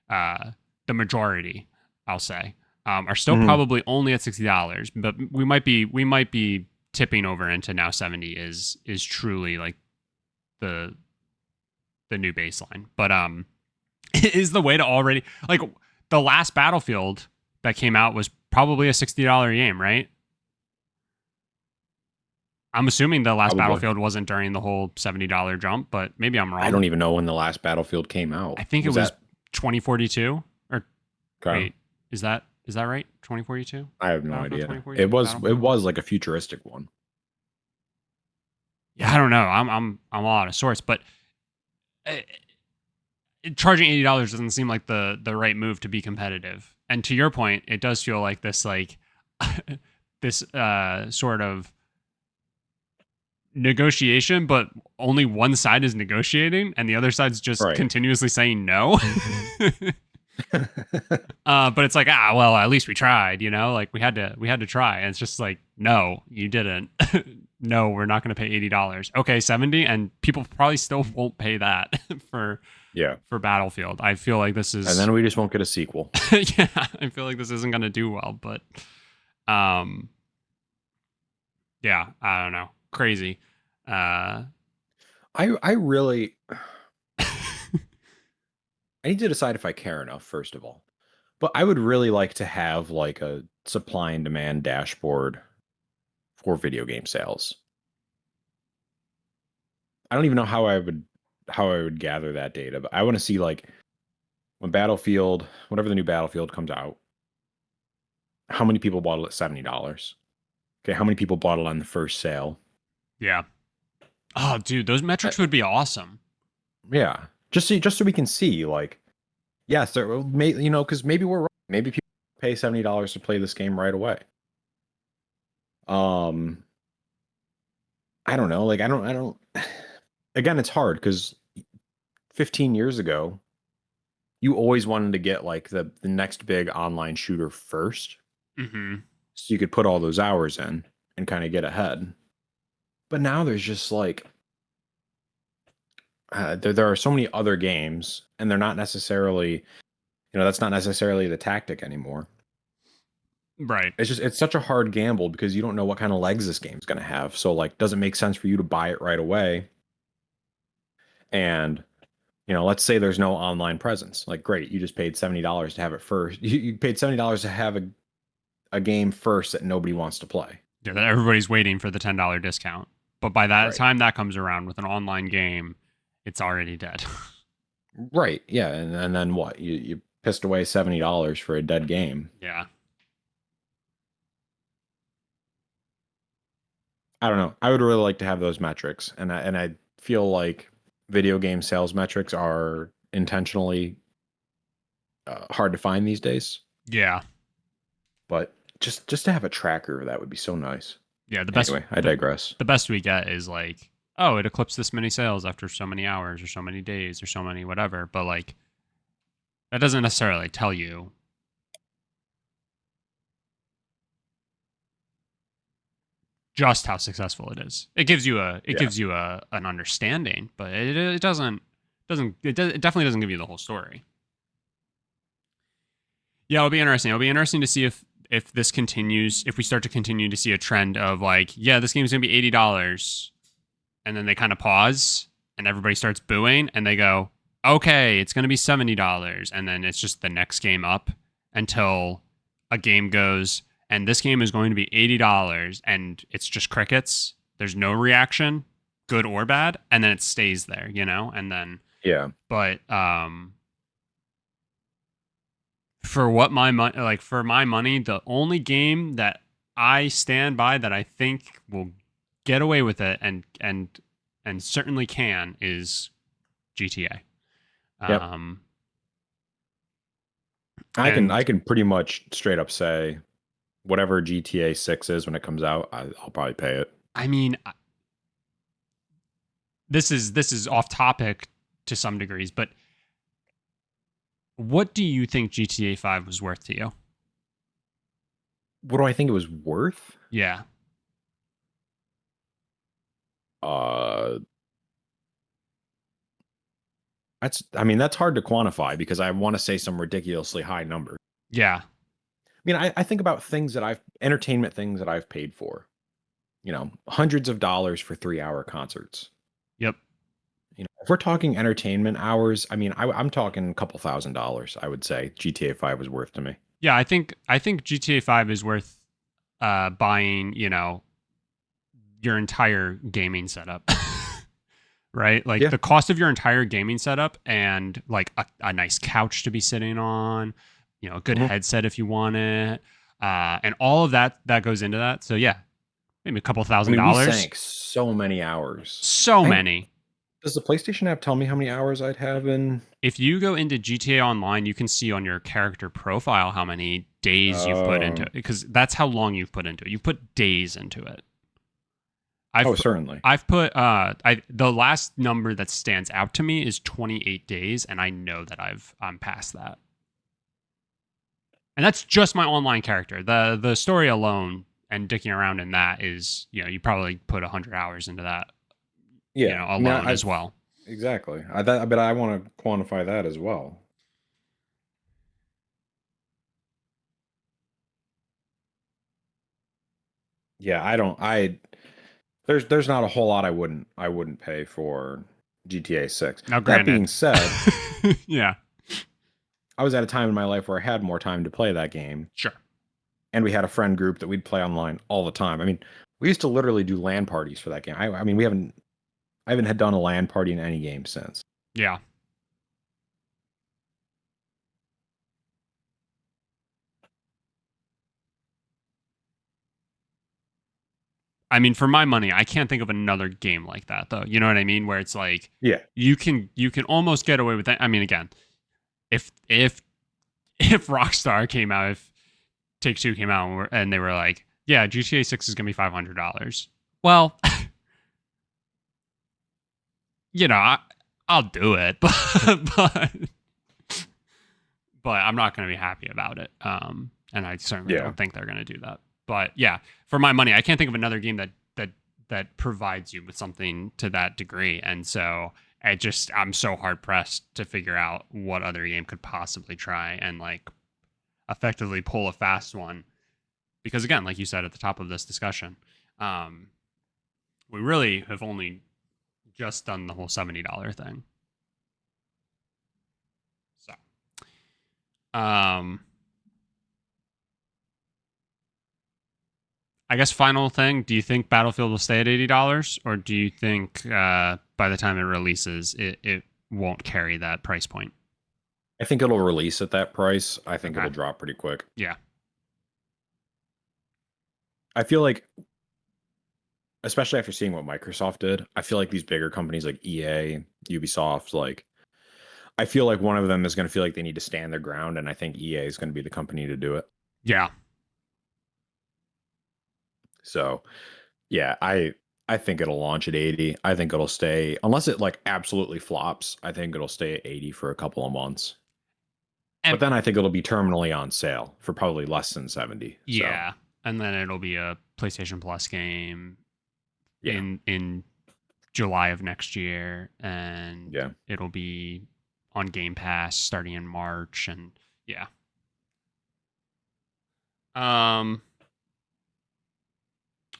the majority, I'll say, are still Mhm. probably only at $60. But we might be tipping over into now 70 is truly like the new baseline. But is the way to already like the last Battlefield that came out was probably a $60 game, right? I'm assuming the last Probably. Battlefield wasn't during the whole $70 jump, but maybe I'm I wrong. don't even know when the last Battlefield came out. I think it Was was that 2042, or okay? wait, is that right? 2042? I have no Battlefield idea. 2042? It Battlefield? was like a futuristic one. Yeah, I don't know. I'm a lot of sorts, but uh, charging $80 doesn't seem like the right move to be competitive. And to your point, it does feel like this like this sort of negotiation, but only one side is negotiating and the other side's just Right. continuously saying no. But it's like, well, at least we tried, like we had to try. And it's just like, no, you didn't. No, we're not going to pay $80. Okay, 70, and people probably still won't pay that for Yeah. Battlefield. I feel like this And is then we just won't get a sequel. yeah, I feel like this isn't going to do well, but um yeah, I don't know. Crazy. Uh I really I need to decide if I care enough, first of all. But I would really like to have like a supply and demand dashboard for video game sales. I don't even know how I would gather that data, but I want to see like when Battlefield, whenever the new Battlefield comes out, how many people bought it at $70? Okay, how many people bought it on the first sale? yeah. Oh, dude, those Uh, metrics would be awesome. yeah, just so we can see like yes, there may because maybe we're wrong. Maybe people pay $70 to play this game right away. Um, I don't know. Like I don't. Again, it's hard because 15 years ago, you always wanted to get like the next big online shooter first, Mhm. so you could put all those hours in and kind of get ahead. But now there's just like there are so many other games, and they're not necessarily that's not necessarily the tactic anymore. Right. It's such a hard gamble because you don't know what kind of legs this game's going to have. So like, does it make sense for you to buy it right away? And let's say there's no online presence. Like, great, you just paid $70 to have it first. You paid $70 to have a game first that nobody wants to play. Yeah, that everybody's waiting for the $10 discount. But by that Right. time that comes around with an online game, it's already dead. Right. Yeah. And then what? You pissed away $70 for a dead game. Yeah. I don't know. I would really like to have those metrics, and I feel like video game sales metrics are intentionally hard to find these days. Yeah. But just to have a tracker of that would be so nice. Yeah, Anyway, I digress. the best we get is like, oh, it eclipsed this many sales after so many hours or so many days or so many whatever, but like that doesn't necessarily tell you just how successful it is. It gives you Yeah. a an understanding, but it it definitely doesn't give you the whole story. Yeah, it'll be interesting. It'll be interesting to see if this continues, if we start to continue to see a trend of like, yeah, this game's gonna be $80, and then they kind of pause and everybody starts booing and they go, okay, it's gonna be $70, and then it's just the next game up until a game goes, and this game is going to be $80, and it's just crickets. There's no reaction, good or bad, and then it stays there, you know, and then Yeah. but for what my money, like for my money, the only game that I stand by that I think will get away with it and certainly can is GTA. Yep. Um, I and can pretty much straight up say whatever GTA 6 is when it comes out, I'll probably pay it. I mean, this is off topic to some degrees, but what do you think GTA 5 was worth to you? What do I think it was worth? Yeah. Uh I mean, that's hard to quantify because I want to say some ridiculously high number. Yeah. I mean, I think about things that entertainment things that I've paid for, hundreds of dollars for 3-hour concerts. Yep. If we're talking entertainment hours, I mean, I'm talking a couple $1,000s. I would say GTA 5 was worth to me. Yeah, I think GTA 5 is worth buying, you know, your entire gaming setup. Right? Like Yeah. the cost of your entire gaming setup and like a nice couch to be sitting on, you know, a good Mhm. headset if you want it, and all of that goes into that. So yeah, maybe a couple I thousand mean, we dollars. sank so many hours. So I many. Does the PlayStation app tell me how many hours I'd have in? If you go into GTA Online, you can see on your character profile how many days you've put into Oh, it because that's how long you've put into it. You put days into it. oh, certainly. I've put I the last number that stands out to me is 28 days, and I know that I'm past that. And that's just my online character. The story alone and dicking around in that is, you know, you probably put 100 hours into that, you Yeah. know, I mean, alone as well. exactly. But I want to quantify that as well. Yeah, I don't. There's not a whole lot I wouldn't pay for GTA 6. Now That being granted. said, Yeah, I was at a time in my life where I had more time to play that game, sure. and we had a friend group that we'd play online all the time. I mean, we used to literally do LAN parties for that game. I mean, I haven't had done a LAN party in any game since. Yeah. I mean, for my money, I can't think of another game like that though. You know what I mean? Where it's like Yeah. you can almost get away with that. I mean, again, if if Rockstar came out, if Take Two came out and they were like, yeah, GTA 6 is gonna be $500. Well, you know, I'll do it, but but I'm not going to be happy about it. And I certainly Yeah. don't think they're going to do that. But yeah, for my money, I can't think of another game that provides you with something to that degree. And so I'm so hard pressed to figure out what other game could possibly try and like effectively pull a fast one. Because again, like you said at the top of this discussion, um, we really have only just done the whole $70 thing. So, um, I guess final thing, do you think Battlefield will stay at $80 or do you think by the time it releases it won't carry that price point? I think it'll release at that price. I think Okay. it'll drop pretty quick. Yeah. I feel like especially after seeing what Microsoft did. I feel like these bigger companies like EA, Ubisoft, like I feel like one of them is going to feel like they need to stand their ground, and I think EA is going to be the company to do it. Yeah. So yeah, I think it'll launch at 80. I think it'll stay unless it like absolutely flops. I think it'll stay at 80 for a couple of months. But And then I think it'll be terminally on sale for probably less than 70. So yeah. And then it'll be a PlayStation Plus game yeah, in July of next year, and yeah. it'll be on Game Pass starting in March, and yeah. Um.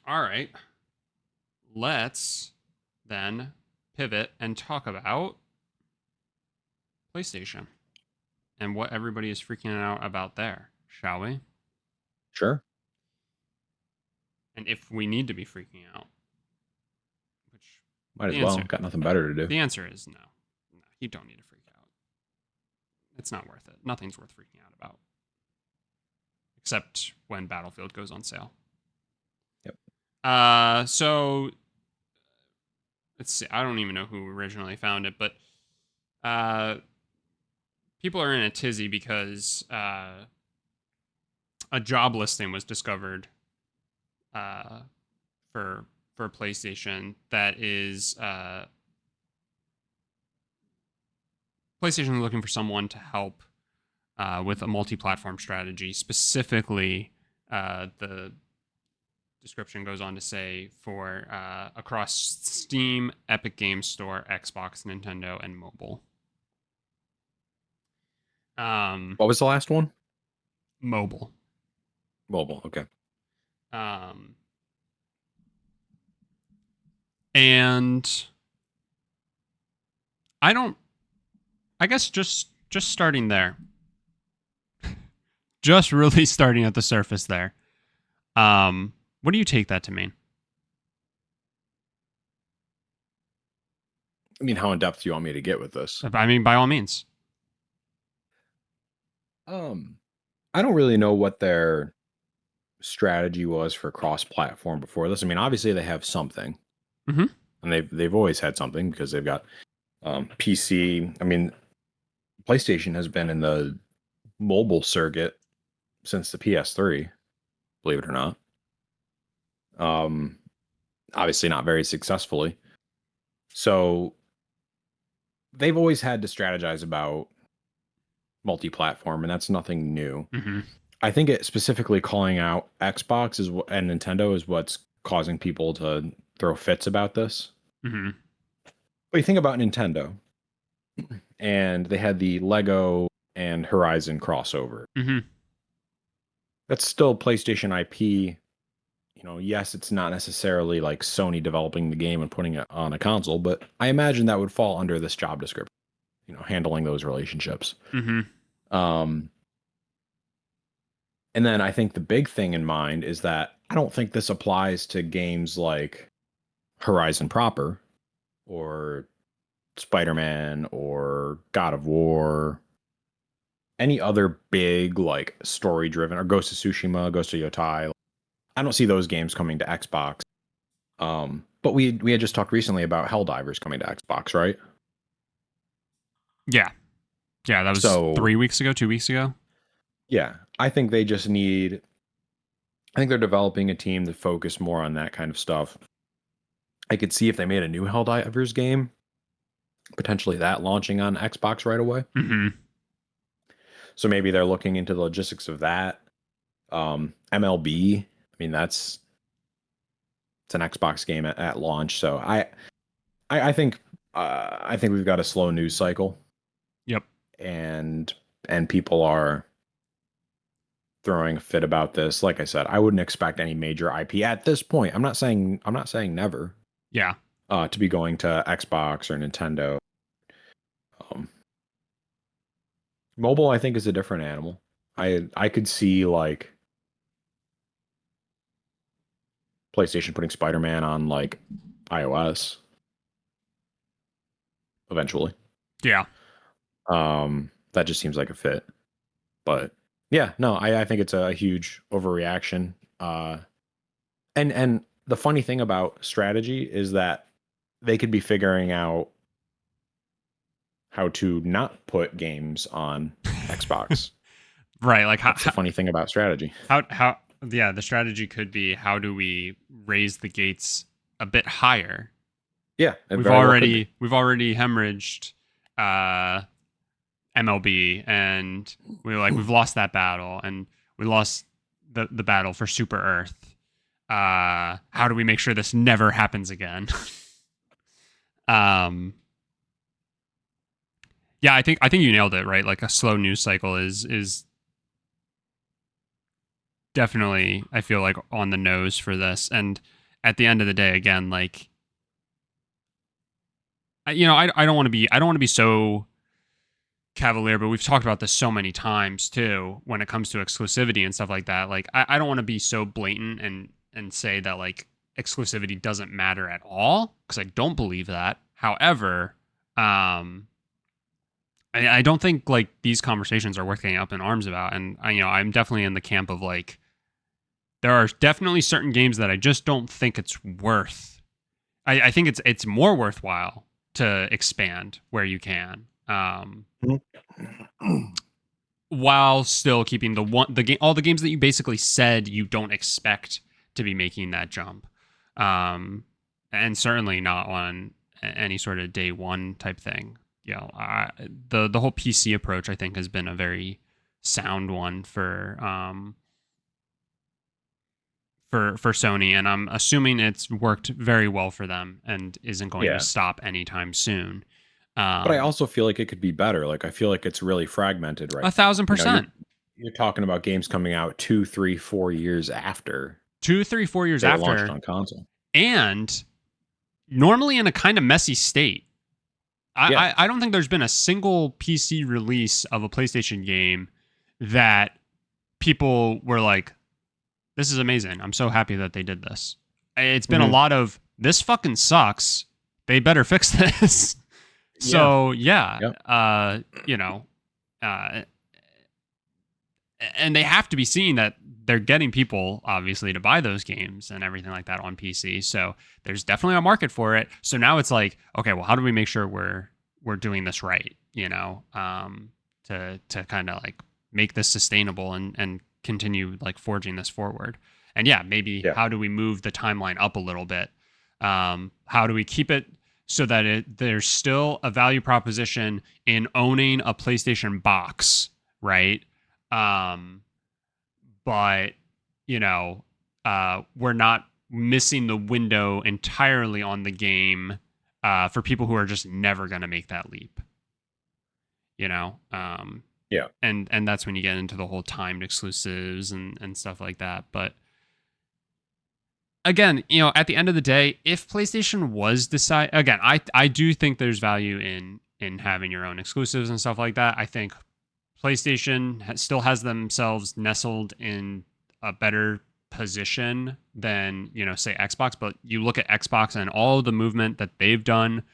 All right. Let's then pivot and talk about PlayStation and what everybody is freaking out about there, shall we? Sure. And if we need to be freaking out, which Might the as well. answer Got nothing better to do. the answer is no. No, you don't need to freak out. It's not worth it. Nothing's worth freaking out about, except when Battlefield goes on sale. Yep. So let's see. I don't even know who originally found it, but people are in a tizzy because a job listing was discovered uh, for PlayStation that is PlayStation is looking for someone to help with a multi-platform strategy. Specifically, the description goes on to say for across Steam, Epic Games Store, Xbox, Nintendo, and mobile. What was the last one? Mobile. Mobile. Okay. Um, and I don't. I guess just starting there, just really starting at the surface there. What do you take that to mean? I mean, how in depth do you want me to get with this? I mean, by all means. Um, I don't really know what their strategy was for cross-platform before this. I mean, obviously they have something, Mm-hmm. and they've always had something because they've got PC. I mean, PlayStation has been in the mobile circuit since the PS3, believe it or not. Um, Obviously not very successfully. So they've always had to strategize about multi-platform, and that's nothing new. Mm-hmm. I think it specifically calling out Xbox is what and Nintendo is what's causing people to throw fits about this. Mm-hmm. But you think about Nintendo, and they had the Lego and Horizon crossover. Mm-hmm. That's still PlayStation IP. You know, yes, it's not necessarily like Sony developing the game and putting it on a console, but I imagine that would fall under this job description, you know, handling those relationships. Mm-hmm. Um, and then I think the big thing in mind is that I don't think this applies to games like Horizon proper or Spider-Man or God of War, any other big like story-driven or Ghost of Tsushima, Ghost of Yotai. I don't see those games coming to Xbox. But we had just talked recently about Helldivers coming to Xbox, right? Yeah. Yeah, that was So 3 weeks ago, 2 weeks ago. yeah, I think they just need. I think they're developing a team to focus more on that kind of stuff. I could see if they made a new Helldivers game, potentially that launching on Xbox right away. Mm-hmm. So maybe they're looking into the logistics of that. MLB, I mean it's an Xbox game at launch. So I think I think we've got a slow news cycle, Yep. and people are throwing a fit about this. Like I said, I wouldn't expect any major IP at this point. I'm not saying never Yeah. to be going to Xbox or Nintendo. Um, Mobile, I think, is a different animal. I could see like PlayStation putting Spider-Man on like iOS eventually. Yeah. That just seems like a fit. But yeah, no, I think it's a huge overreaction. And the funny thing about strategy is that they could be figuring out how to not put games on Xbox. Right. Like That's the funny thing about strategy. how yeah, the strategy could be, how do we raise the gates a bit higher? Yeah, it very well could be. We've already hemorrhaged uh MLB, and we've lost that battle, and we lost the battle for Super Earth. How do we make sure this never happens again? um yeah, I think you nailed it, right? Like a slow news cycle is definitely, I feel like, on the nose for this. And at the end of the day, again, like, I don't want to be, so cavalier, but we've talked about this so many times too when it comes to exclusivity and stuff like that. Like, I don't want to be so blatant and say that like exclusivity doesn't matter at all, because I don't believe that. However, I don't think like these conversations are worth getting up in arms about. And I'm definitely in the camp of like, there are definitely certain games that I just don't think it's worth. I think it's more worthwhile to expand where you can, while still keeping the game, all the games that you basically said you don't expect to be making that jump, and certainly not on any sort of day one type thing. The whole PC approach, I think, has been a very sound one for Sony, and I'm assuming it's worked very well for them and isn't going to Yeah. stop anytime soon. But I also feel like it could be better. Like I feel like it's really fragmented right now. You know, 1,000%. you're talking about games coming out 2, 3, 4 years after 2, 3, 4 years they were launched after, on console. and normally in a kind of messy state. Yeah. I don't think there's been a single PC release of a PlayStation game that people were like, this is amazing. I'm so happy that they did this. It's been a lot of, this fucking sucks. They better fix this. So yeah, Yep. And they have to be seeing that they're getting people obviously to buy those games and everything like that on PC. So there's definitely a market for it. So now it's like, okay, well, how do we make sure we're doing this right? To kind of like make this sustainable and continue like forging this forward. And yeah, maybe how do we move the timeline up a little bit? How do we keep it so that there's still a value proposition in owning a PlayStation box, right? But we're not missing the window entirely on the game for people who are just never going to make that leap. Yeah. And that's when you get into the whole timed exclusives and stuff like that. But again, at the end of the day, if PlayStation was again, I do think there's value in having your own exclusives and stuff like that. I think PlayStation still has themselves nestled in a better position than, say Xbox. But you look at Xbox and all the movement that they've done,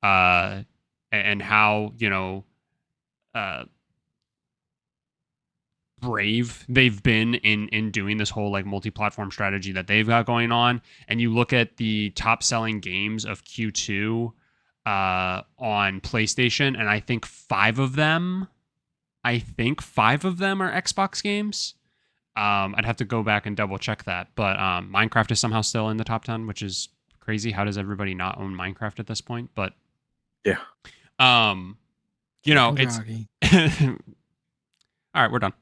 and how, brave they've been in doing this whole like multi-platform strategy that they've got going on. And you look at the top selling games of Q2 on PlayStation, and I think five of them are Xbox games. I'd have to go back and double check that, but Minecraft is somehow still in the top 10, which is crazy. How does everybody not own Minecraft at this point? But yeah, it's all right, we're done.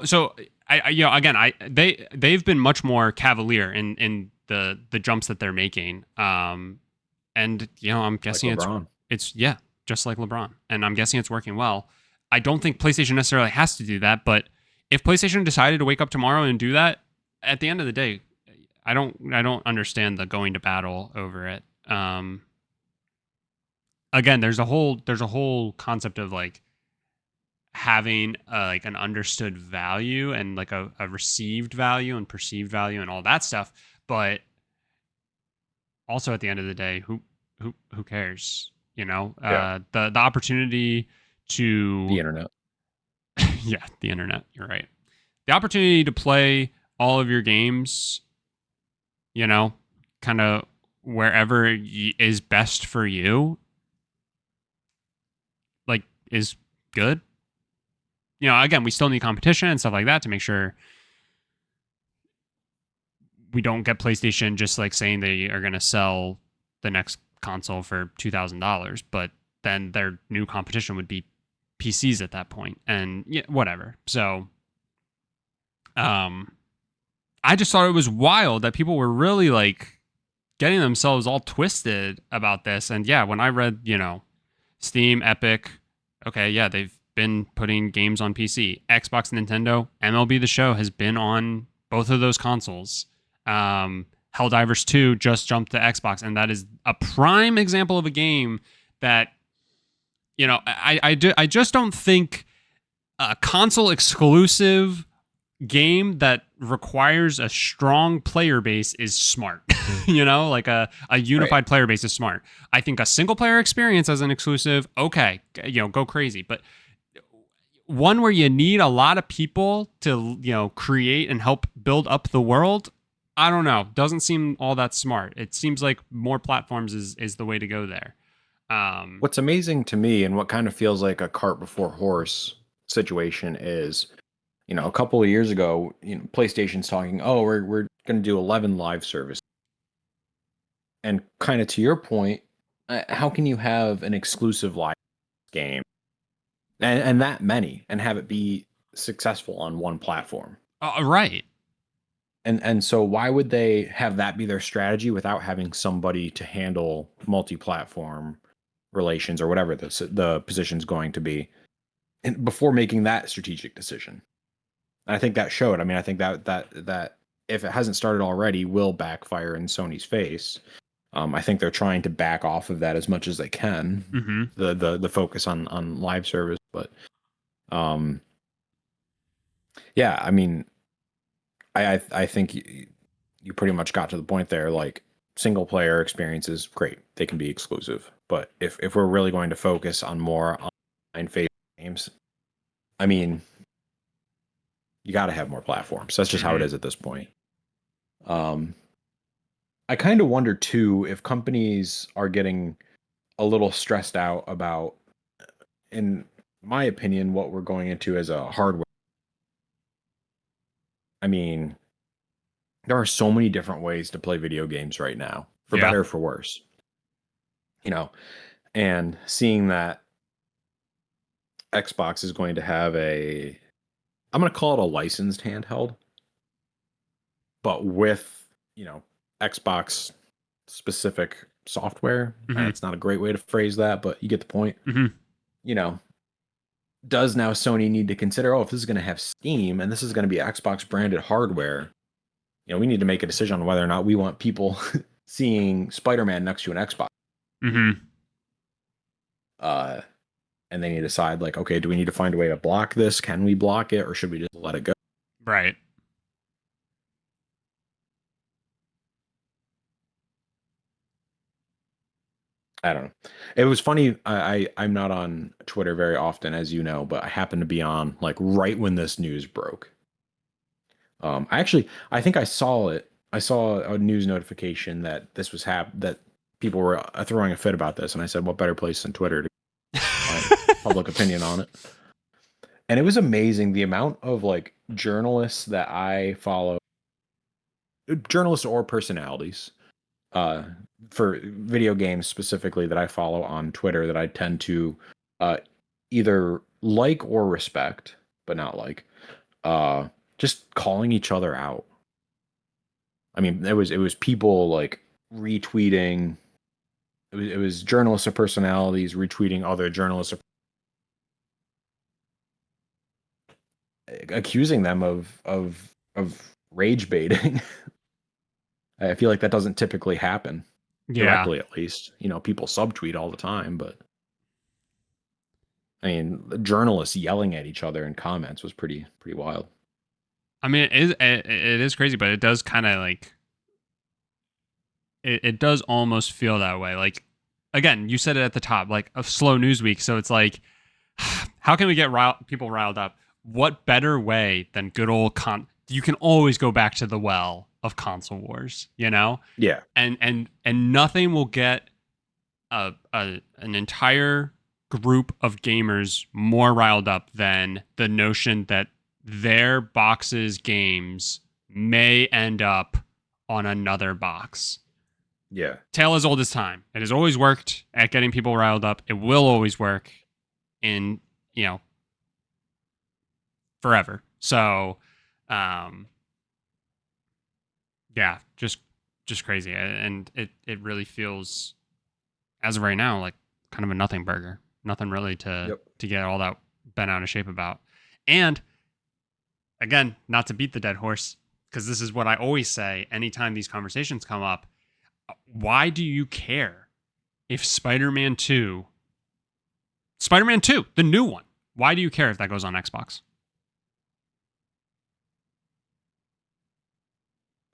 So again, they've been much more cavalier in the jumps that they're making. And I'm guessing like it's just like LeBron, and I'm guessing it's working well. I don't think PlayStation necessarily has to do that, but if PlayStation decided to wake up tomorrow and do that, at the end of the day, I don't understand the going to battle over it. Again, there's a whole concept of like having like an understood value and like a received value and perceived value and all that stuff, but also at the end of the day, who cares? The opportunity to the internet. yeah, the internet. You're right. The opportunity to play all of your games, you know, kind of wherever is best for you, like, is good. Again, we still need competition and stuff like that to make sure we don't get PlayStation just like saying they are going to sell the next console for $2,000, but then their new competition would be PCs at that point, and whatever. So, I just thought it was wild that people were really like getting themselves all twisted about this. And yeah, when I read, Steam, Epic, okay, yeah, they've been putting games on PC. Xbox, Nintendo, MLB The Show has been on both of those consoles. Helldivers 2 just jumped to Xbox, and that is a prime example of a game that, I just don't think a console exclusive game that requires a strong player base is smart. Like a unified player base is smart. I think a single player experience as an exclusive, okay, go crazy. But one where you need a lot of people to, create and help build up the world, I don't know. Doesn't seem all that smart. It seems like more platforms is the way to go there. What's amazing to me and what kind of feels like a cart before horse situation is, a couple of years ago, PlayStation's talking, oh, we're going to do 11 live service. And kind of to your point, how can you have an exclusive live game and that many and have it be successful on one platform? Right. And so why would they have that be their strategy without having somebody to handle multi-platform relations or whatever the position's going to be, and before making that strategic decision? And I think that showed. I mean, I think that if it hasn't started already, will backfire in Sony's face. I think they're trying to back off of that as much as they can. Mm-hmm. The focus on live service, but yeah, I mean, I think you pretty much got to the point there. Like, single player experiences, great, they can be exclusive, but if we're really going to focus on more online facing games, I mean, you got to have more platforms. That's just how it is at this point. I kind of wonder too if companies are getting a little stressed out about, in my opinion, what we're going into as a hardware. I mean, there are so many different ways to play video games right now, for better or for worse. And seeing that Xbox is going to have I'm going to call it a licensed handheld, but with, Xbox specific software. Mm-hmm. It's not a great way to phrase that, but you get the point. Mm-hmm. Does now Sony need to consider, if this is going to have Steam and this is going to be Xbox branded hardware, we need to make a decision on whether or not we want people seeing Spider-Man next to an Xbox. Mm-hmm. And they need to decide, like, okay, do we need to find a way to block this? Can we block it, or should we just let it go? Right. I don't know. It was funny. I'm not on Twitter very often, as you know, but I happened to be on like right when this news broke. I think I saw it. I saw a news notification that this was that people were throwing a fit about this, and I said, "What better place than Twitter to find public opinion on it?" And it was amazing the amount of like journalists that I follow, journalists or personalities, for video games specifically, that I follow on Twitter, that I tend to either like or respect, but not like, just calling each other out. I mean, it was people like retweeting. It was journalists or personalities retweeting other journalists, accusing them of rage baiting. I feel like that doesn't typically happen directly, at least. People subtweet all the time, but I mean, the journalists yelling at each other in comments was pretty wild. I mean, it is crazy, but it does kind of like it does almost feel that way. Like, again, you said it at the top, like a slow news week. So it's like, how can we get people riled up? What better way than good old you can always go back to the well of console wars, you know? Yeah. And nothing will get an entire group of gamers more riled up than the notion that their box's games may end up on another box. Yeah. Tale as old as time. It has always worked at getting people riled up. It will always work in, forever. So, yeah, just crazy. And it really feels, as of right now, like kind of a nothing burger. Nothing really to get all that bent out of shape about. And again, not to beat the dead horse, because this is what I always say anytime these conversations come up. Why do you care if Spider-Man 2, the new one, why do you care if that goes on Xbox?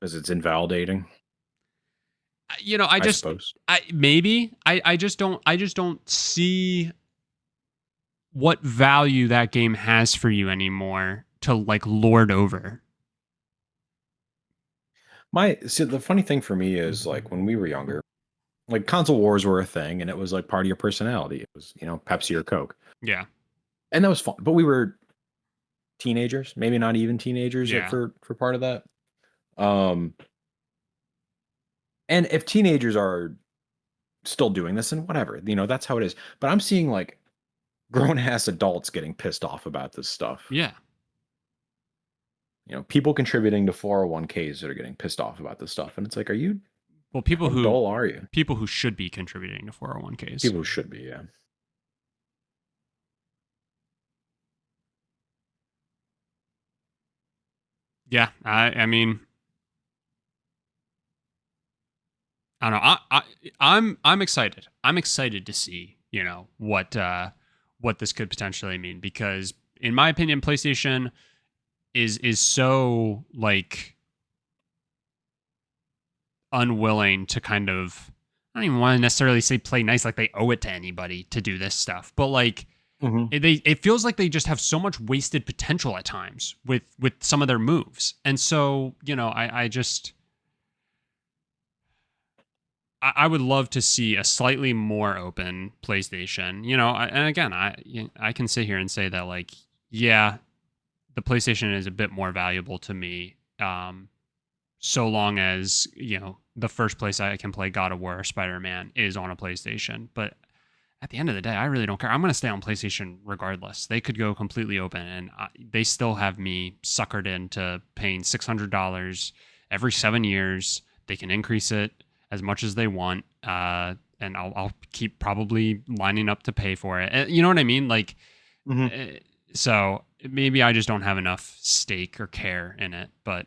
Because it's invalidating. I suppose. I just don't see what value that game has for you anymore to like lord over. The funny thing for me is like when we were younger, like console wars were a thing and it was like part of your personality. It was, Pepsi or Coke. Yeah. And that was fun. But we were teenagers, maybe not even teenagers Yeah. for part of that. And if teenagers are still doing this, and whatever, that's how it is. But I'm seeing like grown ass adults getting pissed off about this stuff. Yeah. People contributing to 401ks that are getting pissed off about this stuff. And it's like, how dull are you? People who should be contributing to 401ks. People who should be, yeah. Yeah, I mean, I don't know. I'm excited. I'm excited to see, what this could potentially mean, because in my opinion, PlayStation is so like unwilling to kind of, I don't even want to necessarily say play nice, like they owe it to anybody to do this stuff, but like it feels like they just have so much wasted potential at times with some of their moves. And so, I would love to see a slightly more open PlayStation, and again, I can sit here and say that like, yeah, the PlayStation is a bit more valuable to me. So long as, the first place I can play God of War or Spider-Man is on a PlayStation. But at the end of the day, I really don't care. I'm going to stay on PlayStation regardless. They could go completely open and they still have me suckered into paying $600 every 7 years. They can increase it as much as they want. And I'll keep probably lining up to pay for it. You know what I mean? Like, so maybe I just don't have enough stake or care in it, but.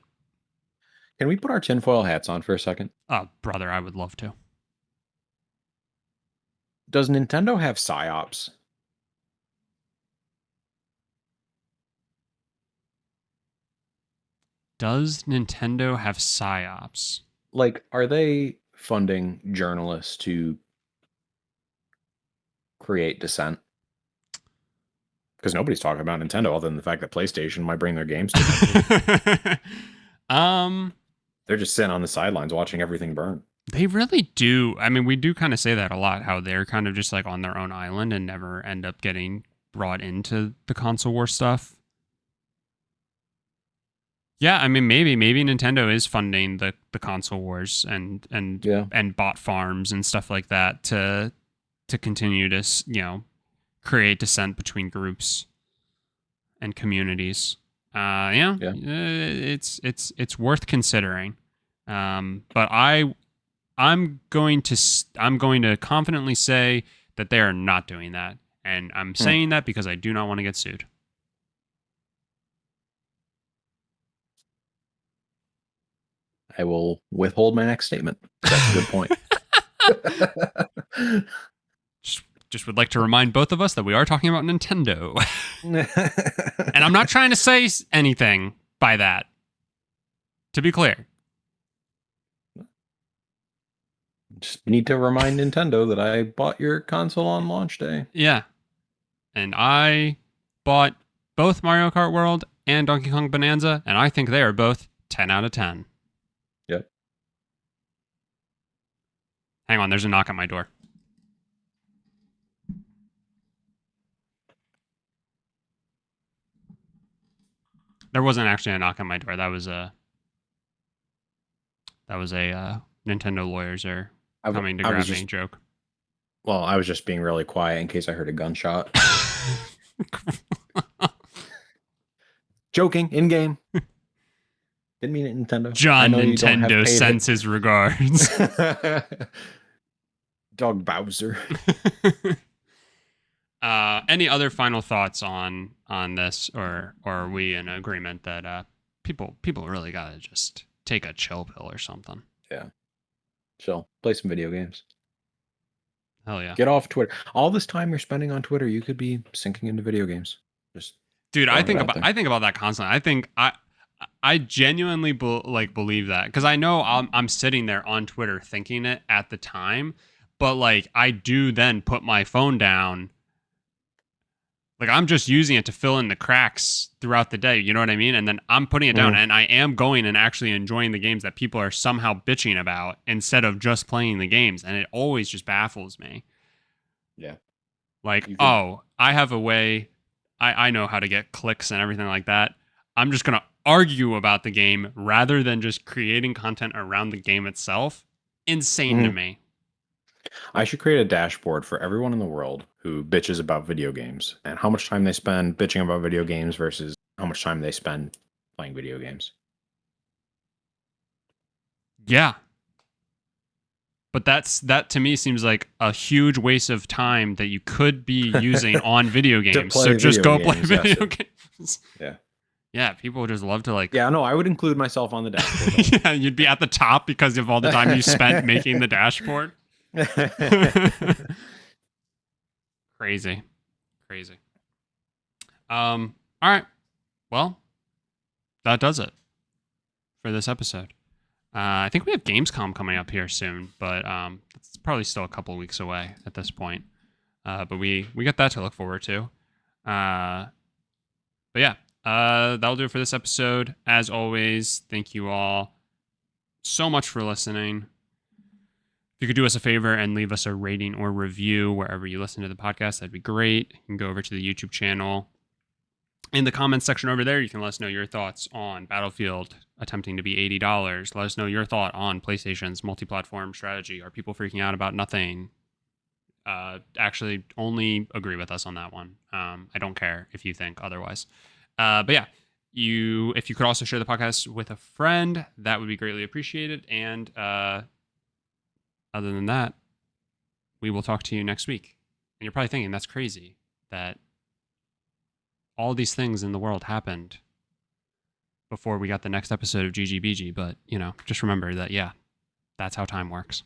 Can we put our tinfoil hats on for a second? Oh, brother, I would love to. Does Nintendo have PSYOPs? Does Nintendo have PSYOPs? Like, are they funding journalists to create dissent? Because nobody's talking about Nintendo other than the fact that PlayStation might bring their games to them. They're just sitting on the sidelines watching everything burn. They really do. I mean, we do kind of say that a lot, how they're kind of just like on their own island and never end up getting brought into the console war stuff. Yeah, I mean, maybe Nintendo is funding the console wars and bot farms and stuff like that to continue to create dissent between groups and communities. It's worth considering. But I'm going to confidently say that they are not doing that, and I'm saying that because I do not want to get sued. I will withhold my next statement. That's a good point. Just would like to remind both of us that we are talking about Nintendo. And I'm not trying to say anything by that, to be clear. Just need to remind Nintendo that I bought your console on launch day. Yeah. And I bought both Mario Kart World and Donkey Kong Bonanza, and I think they are both 10 out of 10. Yep. Hang on, there's a knock at my door. There wasn't actually a knock on my door. That was a Nintendo lawyers are coming to grab me joke. Well, I was just being really quiet in case I heard a gunshot. Joking, in game. Didn't mean it, Nintendo. John Nintendo sends his regards. Dog Bowser. Any other final thoughts on this, or are we in agreement that people really gotta just take a chill pill or something? Yeah, chill. Play some video games. Hell yeah. Get off Twitter. All this time you're spending on Twitter, you could be sinking into video games. Just dude, I think about that constantly. I think I genuinely believe that, because I know I'm sitting there on Twitter thinking it at the time, but like I do then put my phone down. Like I'm just using it to fill in the cracks throughout the day, you know what I mean? And then I'm putting it down, and I am going and actually enjoying the games that people are somehow bitching about instead of just playing the games, and it always just baffles me. Yeah. Like, I have a way, I know how to get clicks and everything like that. I'm just going to argue about the game rather than just creating content around the game itself. Insane to me. I should create a dashboard for everyone in the world who bitches about video games and how much time they spend bitching about video games versus how much time they spend playing video games. Yeah. But that to me seems like a huge waste of time that you could be using on video games. So just go play video games. Yeah. Yeah, people just love to like... Yeah, no, I would include myself on the dashboard. Yeah, you'd be at the top because of all the time you spent making the dashboard. Crazy. All right. Well, that does it for this episode. I think we have Gamescom coming up here soon, but it's probably still a couple of weeks away at this point. But we got that to look forward to. But yeah, that'll do it for this episode. As always, thank you all so much for listening. If you could do us a favor and leave us a rating or review wherever you listen to the podcast, that'd be great. You can go over to the YouTube channel. In the comments section over there, you can let us know your thoughts on Battlefield attempting to be $80. Let us know your thought on PlayStation's multi-platform strategy. Are people freaking out about nothing? Actually, only agree with us on that one. I don't care if you think otherwise. But yeah, if you could also share the podcast with a friend, that would be greatly appreciated. And other than that, we will talk to you next week. And you're probably thinking, that's crazy that all these things in the world happened before we got the next episode of GGBG. But, just remember that, yeah, that's how time works.